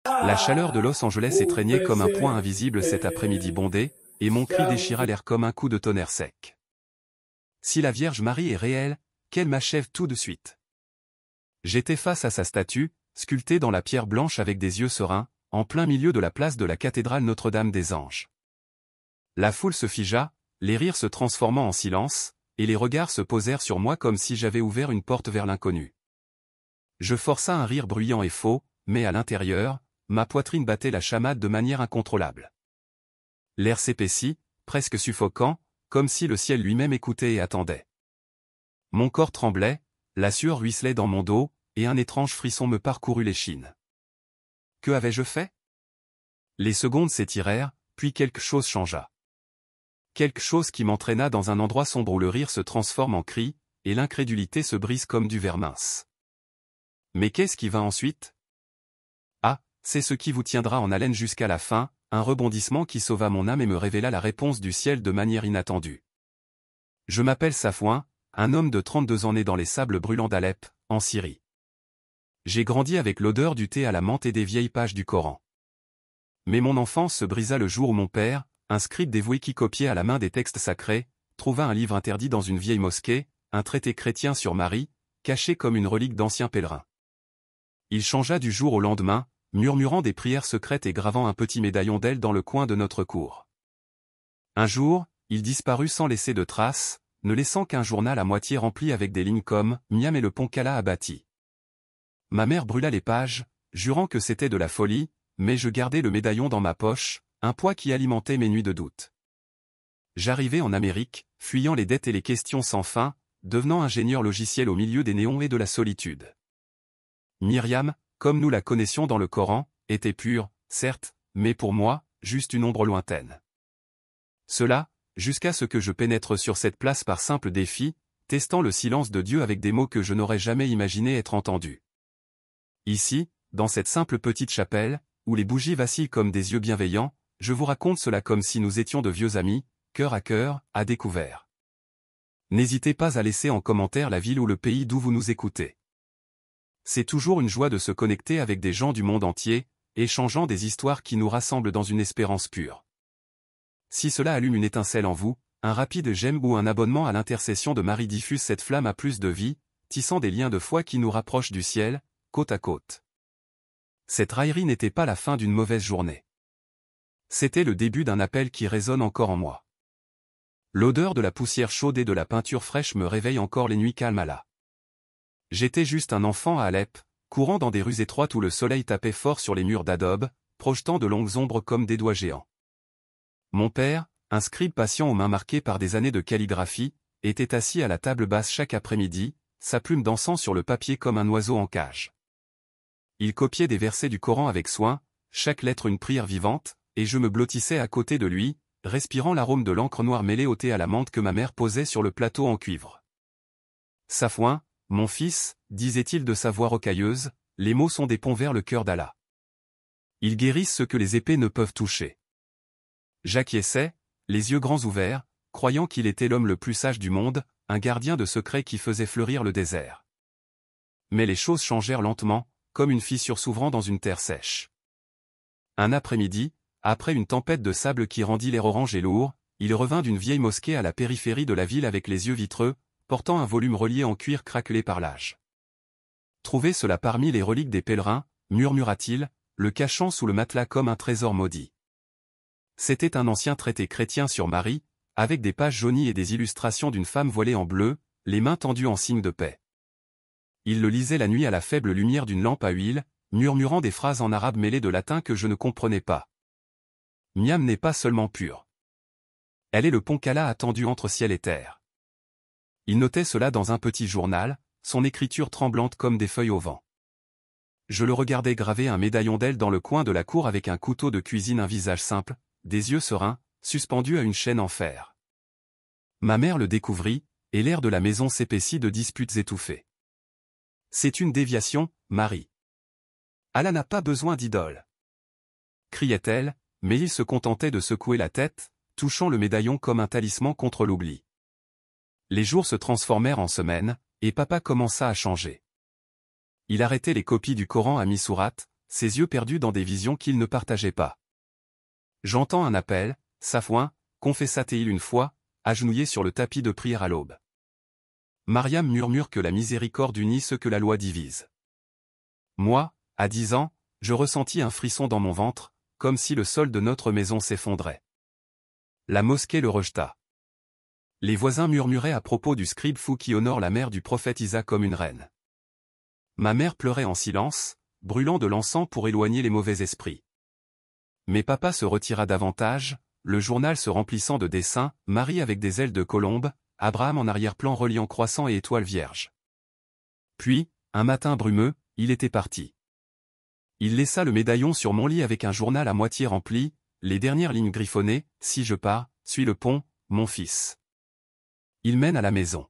La chaleur de Los Angeles étreignait comme un poing invisible cet après-midi bondé, et mon cri déchira l'air comme un coup de tonnerre sec. Si la Vierge Marie est réelle, qu'elle m'achève tout de suite. J'étais face à sa statue, sculptée dans la pierre blanche avec des yeux sereins, en plein milieu de la place de la cathédrale Notre-Dame-des-Anges. La foule se figea, les rires se transformant en silence, et les regards se posèrent sur moi comme si j'avais ouvert une porte vers l'inconnu. Je força un rire bruyant et faux, mais à l'intérieur, ma poitrine battait la chamade de manière incontrôlable. L'air s'épaissit, presque suffocant, comme si le ciel lui-même écoutait et attendait. Mon corps tremblait, la sueur ruisselait dans mon dos, et un étrange frisson me parcourut l'échine. Que avais-je fait? Les secondes s'étirèrent, puis quelque chose changea. Quelque chose qui m'entraîna dans un endroit sombre où le rire se transforme en cri, et l'incrédulité se brise comme du verre mince. Mais qu'est-ce qui vint ensuite? Ah, c'est ce qui vous tiendra en haleine jusqu'à la fin, un rebondissement qui sauva mon âme et me révéla la réponse du ciel de manière inattendue. Je m'appelle Safouin, un homme de 32 ans né dans les sables brûlants d'Alep, en Syrie. J'ai grandi avec l'odeur du thé à la menthe et des vieilles pages du Coran. Mais mon enfance se brisa le jour où mon père, un scribe dévoué qui copiait à la main des textes sacrés, trouva un livre interdit dans une vieille mosquée, un traité chrétien sur Marie, caché comme une relique d'anciens pèlerins. Il changea du jour au lendemain, murmurant des prières secrètes et gravant un petit médaillon d'elle dans le coin de notre cour. Un jour, il disparut sans laisser de traces, ne laissant qu'un journal à moitié rempli avec des lignes comme « Miam et le pont qu'Allah a bâti ». Ma mère brûla les pages, jurant que c'était de la folie, mais je gardai le médaillon dans ma poche, un poids qui alimentait mes nuits de doute. J'arrivai en Amérique, fuyant les dettes et les questions sans fin, devenant ingénieur logiciel au milieu des néons et de la solitude. Myriam, comme nous la connaissions dans le Coran, était pure, certes, mais pour moi, juste une ombre lointaine. Cela, jusqu'à ce que je pénètre sur cette place par simple défi, testant le silence de Dieu avec des mots que je n'aurais jamais imaginé être entendus. Ici, dans cette simple petite chapelle, où les bougies vacillent comme des yeux bienveillants, je vous raconte cela comme si nous étions de vieux amis, cœur à cœur, à découvert. N'hésitez pas à laisser en commentaire la ville ou le pays d'où vous nous écoutez. C'est toujours une joie de se connecter avec des gens du monde entier, échangeant des histoires qui nous rassemblent dans une espérance pure. Si cela allume une étincelle en vous, un rapide j'aime ou un abonnement à l'intercession de Marie diffuse cette flamme à plus de vie, tissant des liens de foi qui nous rapprochent du ciel, côte à côte. Cette raillerie n'était pas la fin d'une mauvaise journée. C'était le début d'un appel qui résonne encore en moi. L'odeur de la poussière chaude et de la peinture fraîche me réveille encore les nuits calmes à la. J'étais juste un enfant à Alep, courant dans des rues étroites où le soleil tapait fort sur les murs d'adobe, projetant de longues ombres comme des doigts géants. Mon père, un scribe patient aux mains marquées par des années de calligraphie, était assis à la table basse chaque après-midi, sa plume dansant sur le papier comme un oiseau en cage. Il copiait des versets du Coran avec soin, chaque lettre une prière vivante, et je me blottissais à côté de lui, respirant l'arôme de l'encre noire mêlée au thé à la menthe que ma mère posait sur le plateau en cuivre. Safouin, mon fils, disait-il de sa voix rocailleuse, les mots sont des ponts vers le cœur d'Allah. Ils guérissent ce que les épées ne peuvent toucher. J'acquiesçais, les yeux grands ouverts, croyant qu'il était l'homme le plus sage du monde, un gardien de secrets qui faisait fleurir le désert. Mais les choses changèrent lentement, comme une fissure s'ouvrant dans une terre sèche. Un après-midi, après une tempête de sable qui rendit l'air orange et lourd, il revint d'une vieille mosquée à la périphérie de la ville avec les yeux vitreux, portant un volume relié en cuir craquelé par l'âge. « Trouvez cela parmi les reliques des pèlerins », murmura-t-il, le cachant sous le matelas comme un trésor maudit. C'était un ancien traité chrétien sur Marie, avec des pages jaunies et des illustrations d'une femme voilée en bleu, les mains tendues en signe de paix. Il le lisait la nuit à la faible lumière d'une lampe à huile, murmurant des phrases en arabe mêlées de latin que je ne comprenais pas. Miam n'est pas seulement pure. Elle est le pont qu'Allah a tendu entre ciel et terre. Il notait cela dans un petit journal, son écriture tremblante comme des feuilles au vent. Je le regardais graver un médaillon d'elle dans le coin de la cour avec un couteau de cuisine, un visage simple, des yeux sereins, suspendus à une chaîne en fer. Ma mère le découvrit, et l'air de la maison s'épaissit de disputes étouffées. C'est une déviation, Marie. Allah n'a pas besoin d'idole. Criait-elle, mais il se contentait de secouer la tête, touchant le médaillon comme un talisman contre l'oubli. Les jours se transformèrent en semaines, et papa commença à changer. Il arrêtait les copies du Coran à mi-sourate, ses yeux perdus dans des visions qu'il ne partageait pas. J'entends un appel, Safouin, confessa-t-il une fois, agenouillé sur le tapis de prière à l'aube. Mariam murmure que la miséricorde unit ceux que la loi divise. Moi, à 10 ans, je ressentis un frisson dans mon ventre, comme si le sol de notre maison s'effondrait. La mosquée le rejeta. Les voisins murmuraient à propos du scribe fou qui honore la mère du prophète Isa comme une reine. Ma mère pleurait en silence, brûlant de l'encens pour éloigner les mauvais esprits. Mais papa se retira davantage, le journal se remplissant de dessins, Marie avec des ailes de colombe, Abraham en arrière-plan reliant croissant et étoile vierge. Puis, un matin brumeux, il était parti. Il laissa le médaillon sur mon lit avec un journal à moitié rempli, les dernières lignes griffonnées, « Si je pars, suis le pont, mon fils. » Il mène à la maison.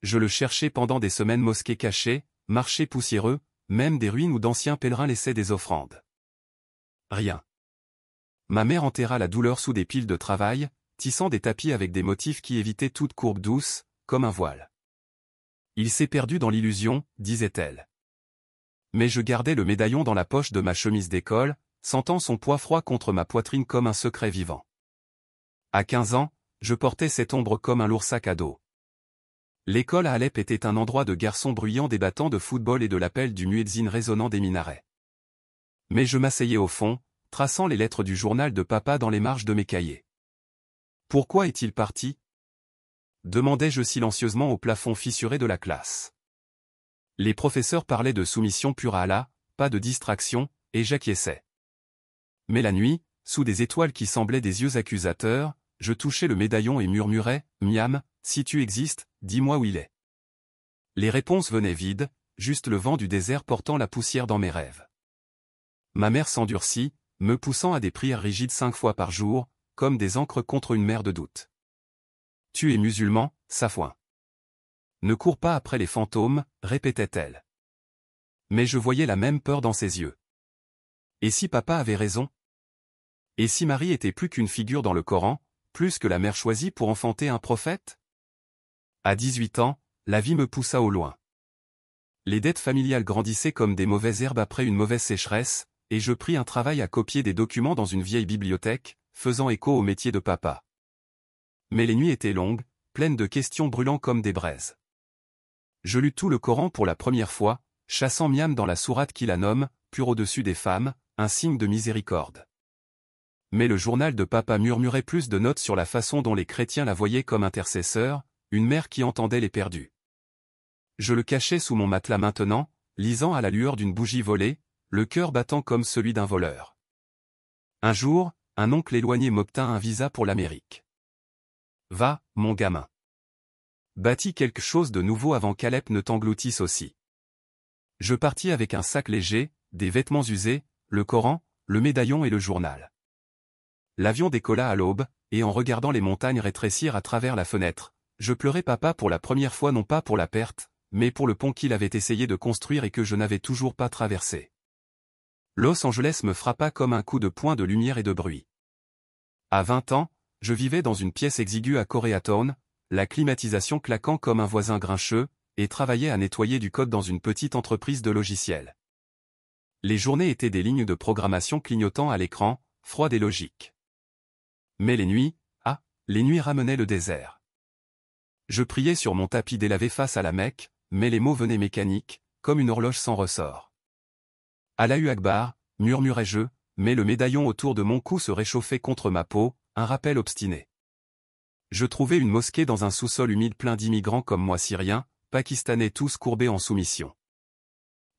Je le cherchais pendant des semaines mosquées cachées, marchés poussiéreux, même des ruines où d'anciens pèlerins laissaient des offrandes. Rien. Ma mère enterra la douleur sous des piles de travail, tissant des tapis avec des motifs qui évitaient toute courbe douce, comme un voile. Il s'est perdu dans l'illusion, disait-elle. Mais je gardais le médaillon dans la poche de ma chemise d'école, sentant son poids froid contre ma poitrine comme un secret vivant. À 15 ans, je portais cette ombre comme un lourd sac à dos. L'école à Alep était un endroit de garçons bruyants débattant de football et de l'appel du muezzin résonnant des minarets. Mais je m'asseyais au fond, traçant les lettres du journal de papa dans les marges de mes cahiers. Pourquoi est-il parti ? Demandai-je silencieusement au plafond fissuré de la classe. Les professeurs parlaient de soumission pure à Allah, pas de distraction, et j'acquiesçais. Mais la nuit, sous des étoiles qui semblaient des yeux accusateurs, je touchais le médaillon et murmurais, « Miam, si tu existes, dis-moi où il est. » Les réponses venaient vides, juste le vent du désert portant la poussière dans mes rêves. Ma mère s'endurcit, me poussant à des prières rigides 5 fois par jour, comme des ancres contre une mer de doute. « Tu es musulman, Safouin. Ne cours pas après les fantômes, répétait-elle. Mais je voyais la même peur dans ses yeux. Et si papa avait raison ? Et si Marie était plus qu'une figure dans le Coran, plus que la mère choisie pour enfanter un prophète ? À 18 ans, la vie me poussa au loin. Les dettes familiales grandissaient comme des mauvaises herbes après une mauvaise sécheresse, et je pris un travail à copier des documents dans une vieille bibliothèque, faisant écho au métier de papa. Mais les nuits étaient longues, pleines de questions brûlant comme des braises. Je lus tout le Coran pour la première fois, chassant Miam dans la sourate qui la nomme, pure au-dessus des femmes, un signe de miséricorde. Mais le journal de papa murmurait plus de notes sur la façon dont les chrétiens la voyaient comme intercesseur, une mère qui entendait les perdus. Je le cachais sous mon matelas maintenant, lisant à la lueur d'une bougie volée, le cœur battant comme celui d'un voleur. Un jour, un oncle éloigné m'obtint un visa pour l'Amérique. Va, mon gamin. Bâtis quelque chose de nouveau avant qu'Alep ne t'engloutisse aussi. Je partis avec un sac léger, des vêtements usés, le Coran, le médaillon et le journal. L'avion décolla à l'aube, et en regardant les montagnes rétrécir à travers la fenêtre, je pleurais papa pour la première fois non pas pour la perte, mais pour le pont qu'il avait essayé de construire et que je n'avais toujours pas traversé. Los Angeles me frappa comme un coup de poing de lumière et de bruit. À 20 ans, je vivais dans une pièce exiguë à Koreatown, la climatisation claquant comme un voisin grincheux, et travaillais à nettoyer du code dans une petite entreprise de logiciels. Les journées étaient des lignes de programmation clignotant à l'écran, froides et logiques. Mais les nuits ramenaient le désert. Je priais sur mon tapis délavé face à la Mecque, mais les mots venaient mécaniques, comme une horloge sans ressort. Allahu Akbar, murmurais-je, mais le médaillon autour de mon cou se réchauffait contre ma peau, un rappel obstiné. Je trouvais une mosquée dans un sous-sol humide plein d'immigrants comme moi syriens, pakistanais tous courbés en soumission.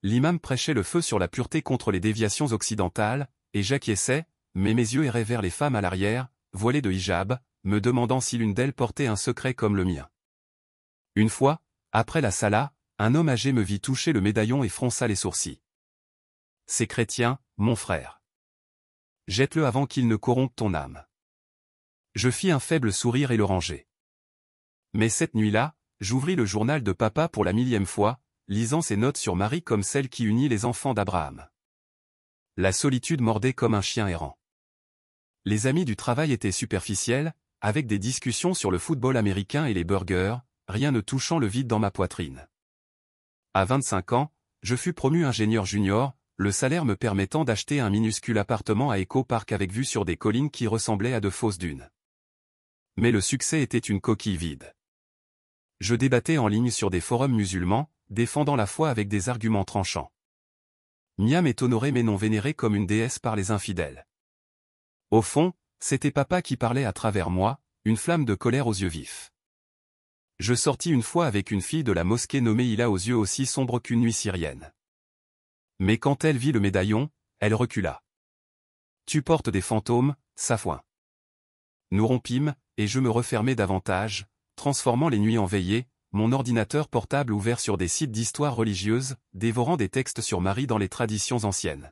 L'imam prêchait le feu sur la pureté contre les déviations occidentales, et j'acquiesçais, mais mes yeux erraient vers les femmes à l'arrière, voilées de hijab, me demandant si l'une d'elles portait un secret comme le mien. Une fois, après la salat, un homme âgé me vit toucher le médaillon et fronça les sourcils. « C'est chrétien, mon frère. Jette-le avant qu'il ne corrompe ton âme. » Je fis un faible sourire et le rangeai. Mais cette nuit-là, j'ouvris le journal de papa pour la 1000e fois, lisant ses notes sur Marie comme celle qui unit les enfants d'Abraham. La solitude mordait comme un chien errant. Les amis du travail étaient superficiels, avec des discussions sur le football américain et les burgers, rien ne touchant le vide dans ma poitrine. À 25 ans, je fus promu ingénieur junior, le salaire me permettant d'acheter un minuscule appartement à Echo Park avec vue sur des collines qui ressemblaient à de fausses dunes. Mais le succès était une coquille vide. Je débattais en ligne sur des forums musulmans, défendant la foi avec des arguments tranchants. Miam est honorée mais non vénérée comme une déesse par les infidèles. Au fond, c'était papa qui parlait à travers moi, une flamme de colère aux yeux vifs. Je sortis une fois avec une fille de la mosquée nommée Hila aux yeux aussi sombres qu'une nuit syrienne. Mais quand elle vit le médaillon, elle recula. « Tu portes des fantômes, Safouin. » Nous rompîmes, et je me refermai davantage, transformant les nuits en veillées, mon ordinateur portable ouvert sur des sites d'histoire religieuse, dévorant des textes sur Marie dans les traditions anciennes.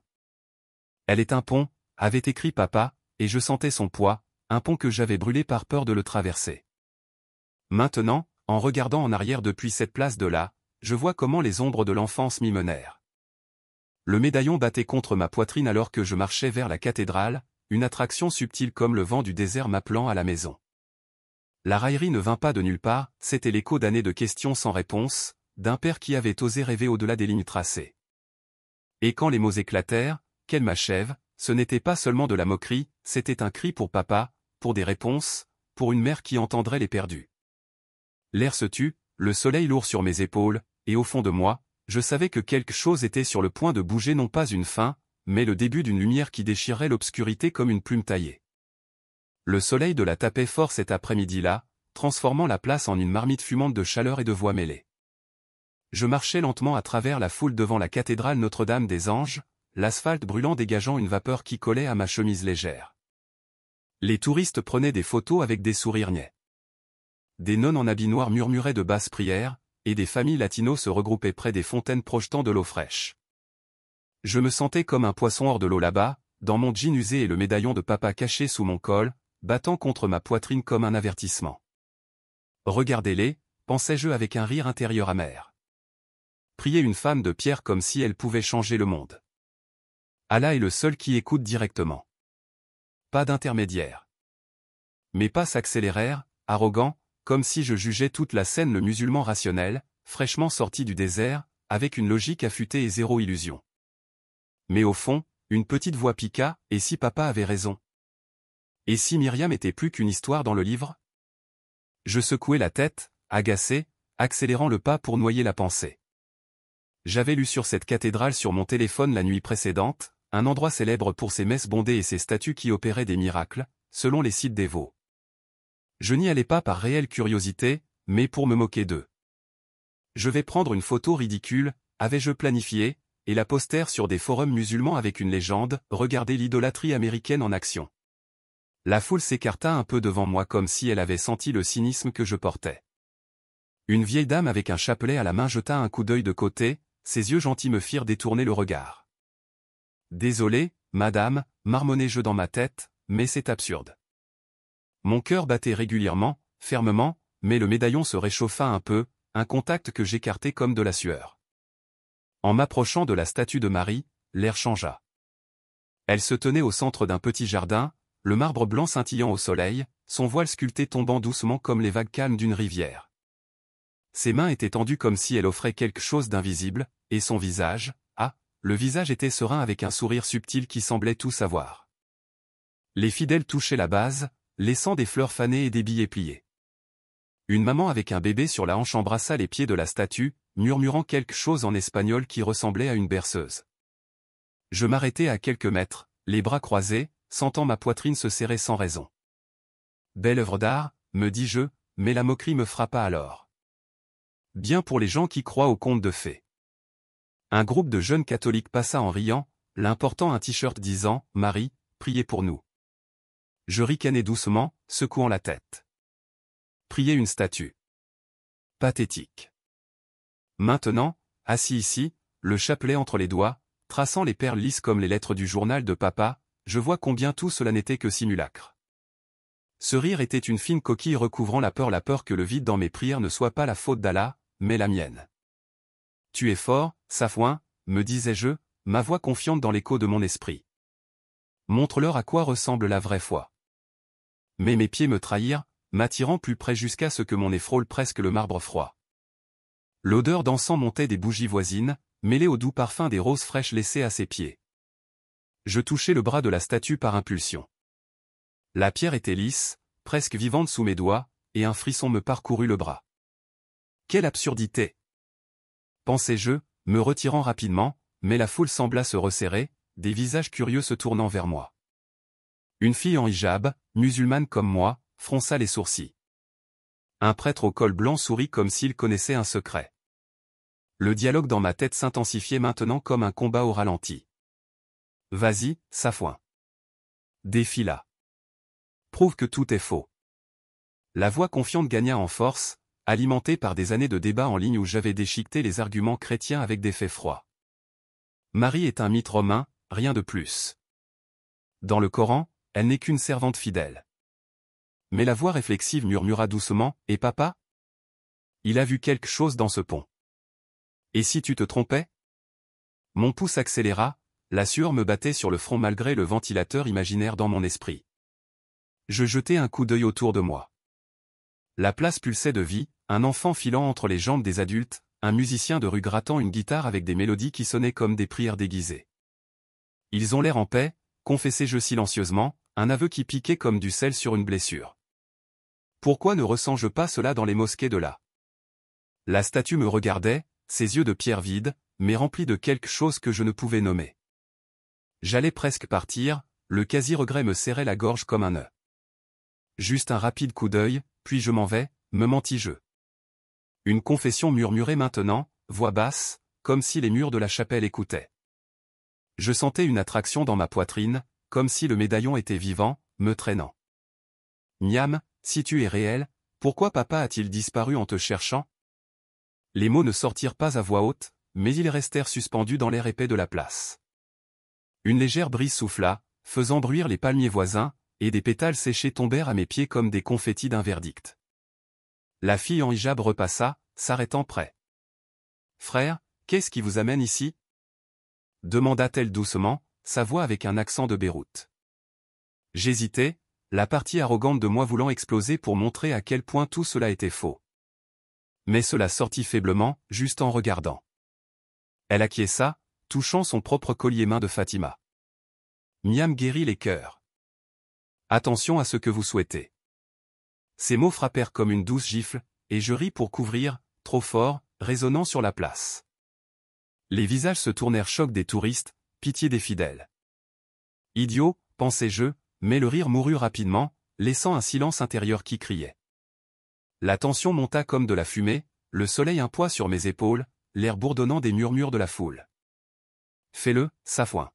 « Elle est un pont », avait écrit papa, et je sentais son poids, un pont que j'avais brûlé par peur de le traverser. Maintenant, en regardant en arrière depuis cette place de là, je vois comment les ombres de l'enfance m'y menèrent. Le médaillon battait contre ma poitrine alors que je marchais vers la cathédrale, une attraction subtile comme le vent du désert m'appelant à la maison. La raillerie ne vint pas de nulle part, c'était l'écho d'années de questions sans réponse, d'un père qui avait osé rêver au-delà des lignes tracées. Et quand les mots éclatèrent, qu'elle m'achève, ce n'était pas seulement de la moquerie, c'était un cri pour papa, pour des réponses, pour une mère qui entendrait les perdus. L'air se tut, le soleil lourd sur mes épaules, et au fond de moi, je savais que quelque chose était sur le point de bouger, non pas une fin, mais le début d'une lumière qui déchirait l'obscurité comme une plume taillée. Le soleil de la tapait fort cet après-midi-là, transformant la place en une marmite fumante de chaleur et de voix mêlées. Je marchais lentement à travers la foule devant la cathédrale Notre-Dame des Anges, l'asphalte brûlant dégageant une vapeur qui collait à ma chemise légère. Les touristes prenaient des photos avec des sourires niais. Des nonnes en habits noirs murmuraient de basses prières, et des familles latinos se regroupaient près des fontaines projetant de l'eau fraîche. Je me sentais comme un poisson hors de l'eau là-bas, dans mon jean usé et le médaillon de papa caché sous mon col, battant contre ma poitrine comme un avertissement. Regardez-les, pensais-je avec un rire intérieur amer. Prier une femme de pierre comme si elle pouvait changer le monde. Allah est le seul qui écoute directement. Pas d'intermédiaire. Mes pas s'accélérèrent, arrogants, comme si je jugeais toute la scène le musulman rationnel, fraîchement sorti du désert, avec une logique affûtée et zéro illusion. Mais au fond, une petite voix piqua, et si papa avait raison? Et si Myriam était plus qu'une histoire dans le livre? Je secouai la tête, agacé, accélérant le pas pour noyer la pensée. J'avais lu sur cette cathédrale sur mon téléphone la nuit précédente, un endroit célèbre pour ses messes bondées et ses statues qui opéraient des miracles, selon les sites dévots. Je n'y allais pas par réelle curiosité, mais pour me moquer d'eux. Je vais prendre une photo ridicule, avais-je planifié, et la poster sur des forums musulmans avec une légende, regardez l'idolâtrie américaine en action. La foule s'écarta un peu devant moi comme si elle avait senti le cynisme que je portais. Une vieille dame avec un chapelet à la main jeta un coup d'œil de côté, ses yeux gentils me firent détourner le regard. Désolé, madame, marmonnai-je dans ma tête, mais c'est absurde. Mon cœur battait régulièrement, fermement, mais le médaillon se réchauffa un peu, un contact que j'écartai comme de la sueur. En m'approchant de la statue de Marie, l'air changea. Elle se tenait au centre d'un petit jardin, le marbre blanc scintillant au soleil, son voile sculpté tombant doucement comme les vagues calmes d'une rivière. Ses mains étaient tendues comme si elle offrait quelque chose d'invisible, et son visage, le visage était serein avec un sourire subtil qui semblait tout savoir. Les fidèles touchaient la base, laissant des fleurs fanées et des billets pliés. Une maman avec un bébé sur la hanche embrassa les pieds de la statue, murmurant quelque chose en espagnol qui ressemblait à une berceuse. Je m'arrêtai à quelques mètres, les bras croisés, sentant ma poitrine se serrer sans raison. Belle œuvre d'art, me dis-je, mais la moquerie me frappa alors. Bien pour les gens qui croient aux contes de fées. Un groupe de jeunes catholiques passa en riant, l'un portant un t-shirt disant « Marie, priez pour nous ». Je ricanai doucement, secouant la tête. Prier une statue. Pathétique. Maintenant, assis ici, le chapelet entre les doigts, traçant les perles lisses comme les lettres du journal de papa, je vois combien tout cela n'était que simulacre. Ce rire était une fine coquille recouvrant la peur que le vide dans mes prières ne soit pas la faute d'Allah, mais la mienne. Tu es fort, Safouin, me disais-je, ma voix confiante dans l'écho de mon esprit. Montre-leur à quoi ressemble la vraie foi. Mais mes pieds me trahirent, m'attirant plus près jusqu'à ce que mon nez frôle presque le marbre froid. L'odeur d'encens montait des bougies voisines, mêlé au doux parfum des roses fraîches laissées à ses pieds. Je touchai le bras de la statue par impulsion. La pierre était lisse, presque vivante sous mes doigts, et un frisson me parcourut le bras. Quelle absurdité! Pensai-je, me retirant rapidement, mais la foule sembla se resserrer, des visages curieux se tournant vers moi. Une fille en hijab, musulmane comme moi, fronça les sourcils. Un prêtre au col blanc sourit comme s'il connaissait un secret. Le dialogue dans ma tête s'intensifiait maintenant comme un combat au ralenti. Vas-y, Safouin. Défie-la. Prouve que tout est faux. La voix confiante gagna en force, alimentée par des années de débats en ligne où j'avais déchiqueté les arguments chrétiens avec des faits froids. Marie est un mythe romain, rien de plus. Dans le Coran, elle n'est qu'une servante fidèle. Mais la voix réflexive murmura doucement, « Et papa ? Il a vu quelque chose dans ce pont. Et si tu te trompais ?» Mon pouce accéléra, la sueur me battait sur le front malgré le ventilateur imaginaire dans mon esprit. Je jetai un coup d'œil autour de moi. La place pulsait de vie, un enfant filant entre les jambes des adultes, un musicien de rue grattant une guitare avec des mélodies qui sonnaient comme des prières déguisées. Ils ont l'air en paix, confessai-je silencieusement, un aveu qui piquait comme du sel sur une blessure. Pourquoi ne ressens-je pas cela dans les mosquées de là? La statue me regardait, ses yeux de pierre vides, mais remplis de quelque chose que je ne pouvais nommer. J'allais presque partir, le quasi-regret me serrait la gorge comme un nœud. Juste un rapide coup d'œil, puis je m'en vais, me mentis-je. Une confession murmurait maintenant, voix basse, comme si les murs de la chapelle écoutaient. Je sentais une attraction dans ma poitrine, comme si le médaillon était vivant, me traînant. Niam, si tu es réel, pourquoi papa a-t-il disparu en te cherchant? Les mots ne sortirent pas à voix haute, mais ils restèrent suspendus dans l'air épais de la place. Une légère brise souffla, faisant bruire les palmiers voisins, et des pétales séchés tombèrent à mes pieds comme des confettis d'un verdict. La fille en hijab repassa, s'arrêtant près. « Frère, qu'est-ce qui vous amène ici ?» demanda-t-elle doucement, sa voix avec un accent de Beyrouth. J'hésitais, la partie arrogante de moi voulant exploser pour montrer à quel point tout cela était faux. Mais cela sortit faiblement, juste en regardant. Elle acquiesça, touchant son propre collier main de Fatima. Miam guérit les cœurs. Attention à ce que vous souhaitez. Ces mots frappèrent comme une douce gifle, et je ris pour couvrir, trop fort, résonnant sur la place. Les visages se tournèrent choc des touristes, pitié des fidèles. Idiot, pensai-je, mais le rire mourut rapidement, laissant un silence intérieur qui criait. La tension monta comme de la fumée, le soleil un poids sur mes épaules, l'air bourdonnant des murmures de la foule. Fais-le, Safouin.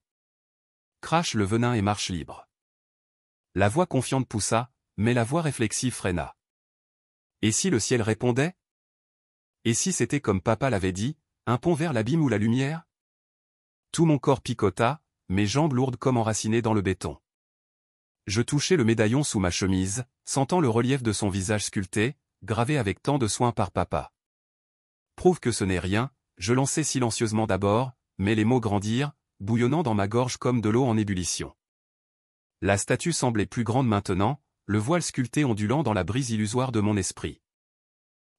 Crache le venin et marche libre. La voix confiante poussa, mais la voix réflexive freina. Et si le ciel répondait? Et si c'était comme papa l'avait dit, un pont vers l'abîme ou la lumière? Tout mon corps picota, mes jambes lourdes comme enracinées dans le béton. Je touchai le médaillon sous ma chemise, sentant le relief de son visage sculpté, gravé avec tant de soin par papa. Prouve que ce n'est rien, je lançai silencieusement d'abord, mais les mots grandirent, bouillonnant dans ma gorge comme de l'eau en ébullition. La statue semblait plus grande maintenant, le voile sculpté ondulant dans la brise illusoire de mon esprit.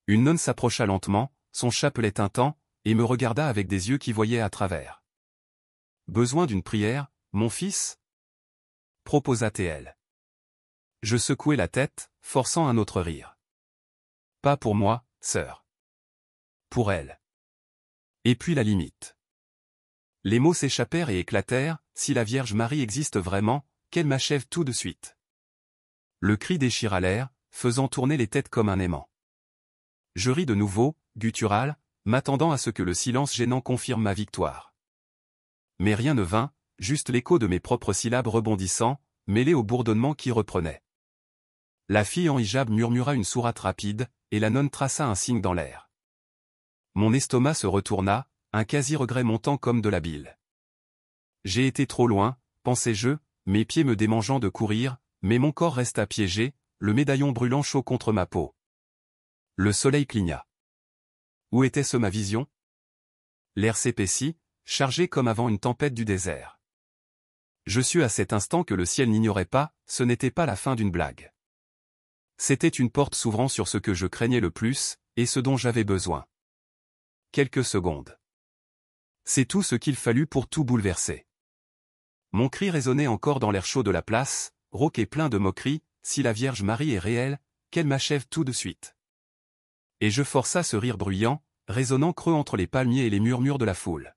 Une nonne s'approcha lentement, son chapelet tintant, et me regarda avec des yeux qui voyaient à travers. « Besoin d'une prière, mon fils ?» proposa-t-elle. Je secouai la tête, forçant un autre rire. « Pas pour moi, sœur. Pour elle. » Et puis la limite. Les mots s'échappèrent et éclatèrent, « Si la Vierge Marie existe vraiment, qu'elle m'achève tout de suite. » Le cri déchira l'air, faisant tourner les têtes comme un aimant. Je ris de nouveau, guttural, m'attendant à ce que le silence gênant confirme ma victoire. Mais rien ne vint, juste l'écho de mes propres syllabes rebondissant, mêlé au bourdonnement qui reprenait. La fille en hijab murmura une sourate rapide, et la nonne traça un signe dans l'air. Mon estomac se retourna, un quasi-regret montant comme de la bile. J'ai été trop loin, pensai-je, mes pieds me démangeant de courir, mais mon corps resta piégé, le médaillon brûlant chaud contre ma peau. Le soleil cligna. Où était-ce ma vision? L'air s'épaissit, chargé comme avant une tempête du désert. Je sus à cet instant que le ciel n'ignorait pas, ce n'était pas la fin d'une blague. C'était une porte s'ouvrant sur ce que je craignais le plus, et ce dont j'avais besoin. Quelques secondes. C'est tout ce qu'il fallut pour tout bouleverser. Mon cri résonnait encore dans l'air chaud de la place, rauque et plein de moquerie, si la Vierge Marie est réelle, qu'elle m'achève tout de suite. Et je força ce rire bruyant, résonnant creux entre les palmiers et les murmures de la foule.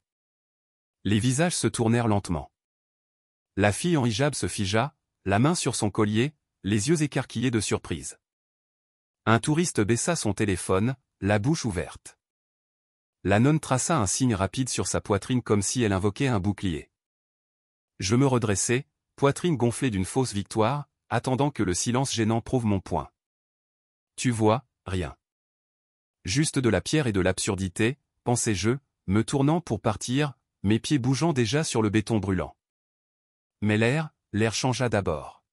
Les visages se tournèrent lentement. La fille en hijab se figea, la main sur son collier, les yeux écarquillés de surprise. Un touriste baissa son téléphone, la bouche ouverte. La nonne traça un signe rapide sur sa poitrine comme si elle invoquait un bouclier. Je me redressai, poitrine gonflée d'une fausse victoire, attendant que le silence gênant prouve mon point. Tu vois, rien. Juste de la pierre et de l'absurdité, pensai-je, me tournant pour partir, mes pieds bougeant déjà sur le béton brûlant. Mais l'air changea d'abord.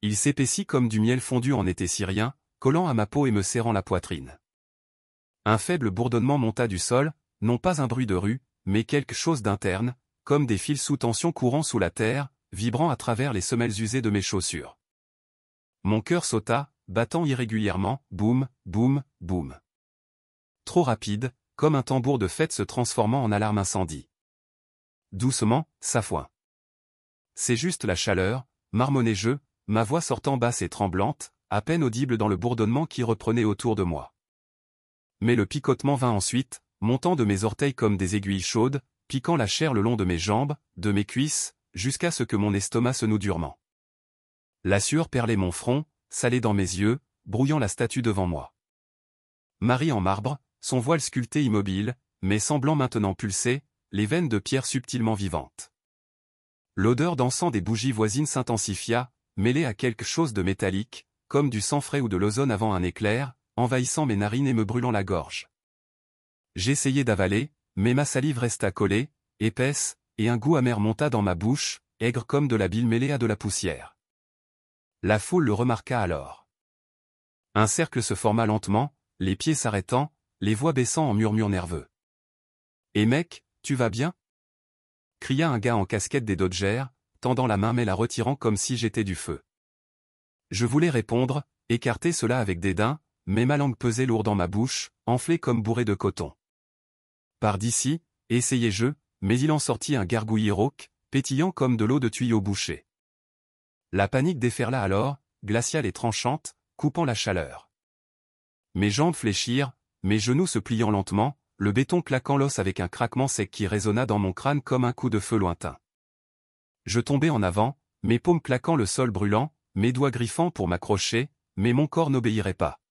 Il s'épaissit comme du miel fondu en été syrien, collant à ma peau et me serrant la poitrine. Un faible bourdonnement monta du sol, non pas un bruit de rue, mais quelque chose d'interne, comme des fils sous tension courant sous la terre, vibrant à travers les semelles usées de mes chaussures. Mon cœur sauta, battant irrégulièrement, boum, boum, boum. Trop rapide, comme un tambour de fête se transformant en alarme incendie. Doucement, ça foin. C'est juste la chaleur, marmonnai-je, ma voix sortant basse et tremblante, à peine audible dans le bourdonnement qui reprenait autour de moi. Mais le picotement vint ensuite, montant de mes orteils comme des aiguilles chaudes, piquant la chair le long de mes jambes, de mes cuisses, jusqu'à ce que mon estomac se noue durement. La sueur perlait mon front, salait dans mes yeux, brouillant la statue devant moi. Marie en marbre, son voile sculpté immobile, mais semblant maintenant pulser, les veines de pierre subtilement vivantes. L'odeur d'encens des bougies voisines s'intensifia, mêlée à quelque chose de métallique, comme du sang frais ou de l'ozone avant un éclair, envahissant mes narines et me brûlant la gorge. J'essayai d'avaler, mais ma salive resta collée, épaisse, et un goût amer monta dans ma bouche, aigre comme de la bile mêlée à de la poussière. La foule le remarqua alors. Un cercle se forma lentement, les pieds s'arrêtant, les voix baissant en murmures nerveux. « Et mec, tu vas bien ?» cria un gars en casquette des Dodgers, tendant la main mais la retirant comme si j'étais du feu. Je voulais répondre, écarter cela avec dédain, mais ma langue pesait lourd dans ma bouche, enflée comme bourrée de coton. Par d'ici, essayai-je, mais il en sortit un gargouillis rauque, pétillant comme de l'eau de tuyau bouché. La panique déferla alors, glaciale et tranchante, coupant la chaleur. Mes jambes fléchirent, mes genoux se pliant lentement, le béton claquant l'os avec un craquement sec qui résonna dans mon crâne comme un coup de feu lointain. Je tombai en avant, mes paumes claquant le sol brûlant, mes doigts griffant pour m'accrocher, mais mon corps n'obéirait pas.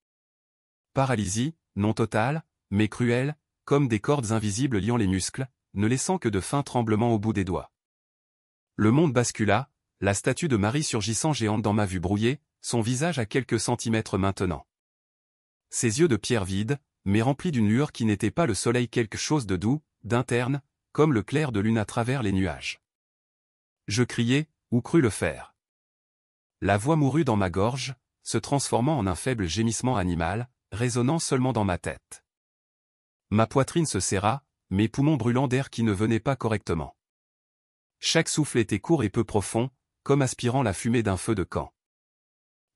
Paralysie, non totale, mais cruelle, comme des cordes invisibles liant les muscles, ne laissant que de fins tremblements au bout des doigts. Le monde bascula, la statue de Marie surgissant géante dans ma vue brouillée, son visage à quelques centimètres maintenant. Ses yeux de pierre vides, mais remplis d'une lueur qui n'était pas le soleil, quelque chose de doux, d'interne, comme le clair de lune à travers les nuages. Je criai, ou crus le faire. La voix mourut dans ma gorge, se transformant en un faible gémissement animal, résonnant seulement dans ma tête. Ma poitrine se serra, mes poumons brûlants d'air qui ne venait pas correctement. Chaque souffle était court et peu profond, comme aspirant la fumée d'un feu de camp.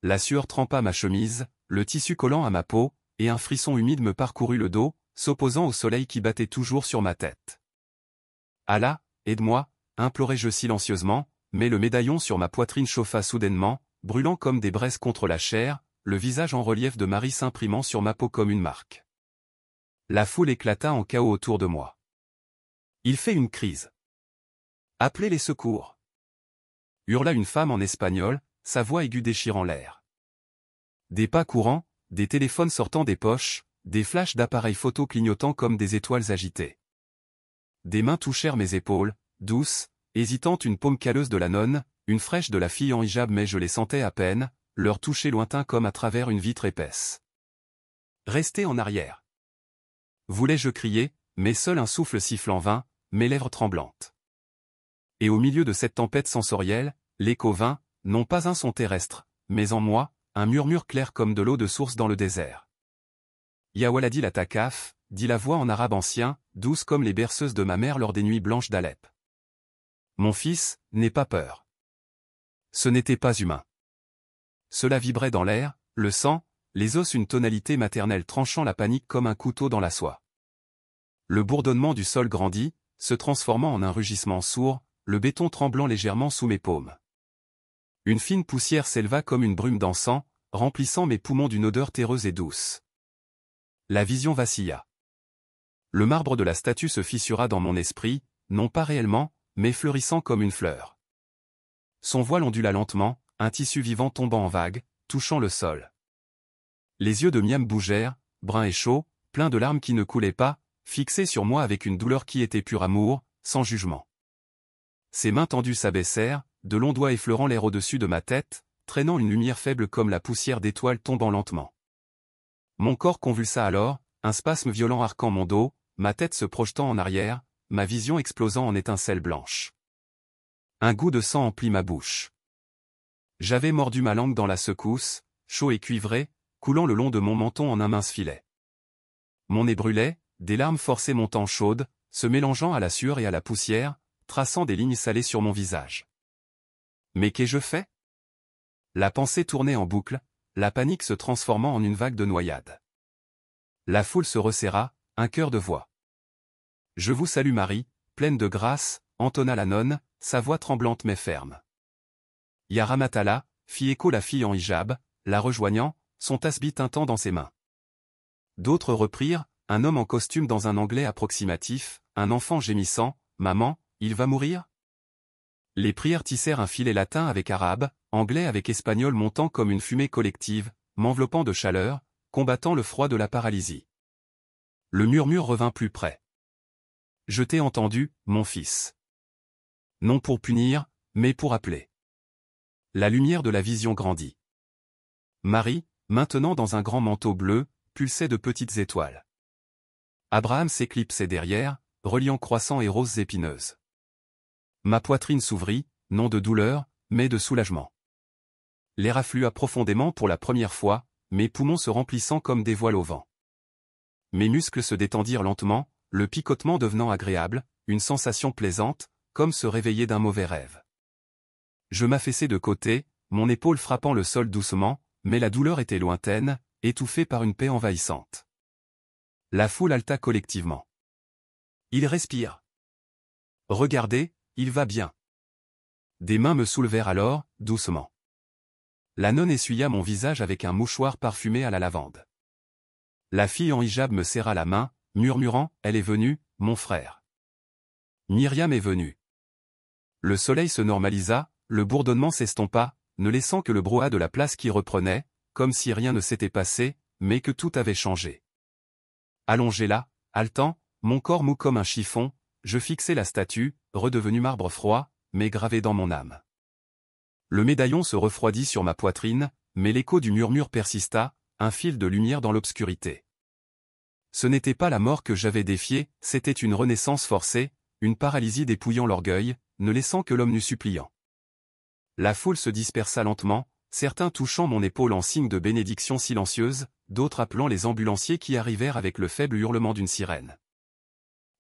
La sueur trempa ma chemise, le tissu collant à ma peau, et un frisson humide me parcourut le dos, s'opposant au soleil qui battait toujours sur ma tête. « Allah, aide-moi » implorai-je silencieusement, mais le médaillon sur ma poitrine chauffa soudainement, brûlant comme des braises contre la chair, le visage en relief de Marie s'imprimant sur ma peau comme une marque. La foule éclata en chaos autour de moi. Il fait une crise. Appelez les secours. Hurla une femme en espagnol, sa voix aiguë déchirant l'air. Des pas courants, des téléphones sortant des poches, des flashs d'appareils photo clignotant comme des étoiles agitées. Des mains touchèrent mes épaules, douces, hésitantes, une paume calleuse de la nonne, une fraîche de la fille en hijab, mais je les sentais à peine, leur toucher lointain comme à travers une vitre épaisse. Restez en arrière. Voulais-je crier, mais seul un souffle sifflant vint, mes lèvres tremblantes. Et au milieu de cette tempête sensorielle, l'écho vint, non pas un son terrestre, mais en moi, un murmure clair comme de l'eau de source dans le désert. Ya Waladi la Takaf, dit la voix en arabe ancien, douce comme les berceuses de ma mère lors des nuits blanches d'Alep. Mon fils, n'aie pas peur. Ce n'était pas humain. Cela vibrait dans l'air, le sang, les os, une tonalité maternelle tranchant la panique comme un couteau dans la soie. Le bourdonnement du sol grandit, se transformant en un rugissement sourd, le béton tremblant légèrement sous mes paumes. Une fine poussière s'éleva comme une brume d'encens, remplissant mes poumons d'une odeur terreuse et douce. La vision vacilla. Le marbre de la statue se fissura dans mon esprit, non pas réellement, mais fleurissant comme une fleur. Son voile ondula lentement, un tissu vivant tombant en vagues, touchant le sol. Les yeux de Miam bougèrent, bruns et chauds, pleins de larmes qui ne coulaient pas, fixés sur moi avec une douleur qui était pur amour, sans jugement. Ses mains tendues s'abaissèrent, de longs doigts effleurant l'air au-dessus de ma tête, traînant une lumière faible comme la poussière d'étoiles tombant lentement. Mon corps convulsa alors, un spasme violent arquant mon dos, ma tête se projetant en arrière, ma vision explosant en étincelles blanches. Un goût de sang emplit ma bouche. J'avais mordu ma langue dans la secousse, chaud et cuivré, coulant le long de mon menton en un mince filet. Mon nez brûlait, des larmes forçaient mon temps chaude, se mélangeant à la sueur et à la poussière, traçant des lignes salées sur mon visage. Mais qu'ai-je fait? La pensée tournait en boucle, la panique se transformant en une vague de noyade. La foule se resserra, un chœur de voix. « Je vous salue Marie, pleine de grâce », entonna la nonne, sa voix tremblante mais ferme. Ya Ramatala, fit écho la fille en hijab, la rejoignant, son tasbih tintant dans ses mains. D'autres reprirent, un homme en costume dans un anglais approximatif, un enfant gémissant, « Maman, il va mourir ?» Les prières tissèrent un filet latin avec arabe, anglais avec espagnol montant comme une fumée collective, m'enveloppant de chaleur, combattant le froid de la paralysie. Le murmure revint plus près. « Je t'ai entendu, mon fils. » Non pour punir, mais pour appeler. La lumière de la vision grandit. Marie, maintenant dans un grand manteau bleu, pulsait de petites étoiles. Abraham s'éclipsait derrière, reliant croissants et roses épineuses. Ma poitrine s'ouvrit, non de douleur, mais de soulagement. L'air afflua profondément pour la première fois, mes poumons se remplissant comme des voiles au vent. Mes muscles se détendirent lentement, le picotement devenant agréable, une sensation plaisante, comme se réveiller d'un mauvais rêve. Je m'affaissai de côté, mon épaule frappant le sol doucement, mais la douleur était lointaine, étouffée par une paix envahissante. La foule haleta collectivement. Il respire. Regardez, il va bien. Des mains me soulevèrent alors, doucement. La nonne essuya mon visage avec un mouchoir parfumé à la lavande. La fille en hijab me serra la main, murmurant « Elle est venue, mon frère. » Myriam est venue. Le soleil se normalisa, le bourdonnement s'estompa, ne laissant que le brouhaha de la place qui reprenait, comme si rien ne s'était passé, mais que tout avait changé. Allongé là, haletant, mon corps mou comme un chiffon, je fixai la statue, redevenue marbre froid, mais gravé dans mon âme. Le médaillon se refroidit sur ma poitrine, mais l'écho du murmure persista, un fil de lumière dans l'obscurité. Ce n'était pas la mort que j'avais défiée, c'était une renaissance forcée, une paralysie dépouillant l'orgueil, ne laissant que l'homme nu suppliant. La foule se dispersa lentement, certains touchant mon épaule en signe de bénédiction silencieuse, d'autres appelant les ambulanciers qui arrivèrent avec le faible hurlement d'une sirène.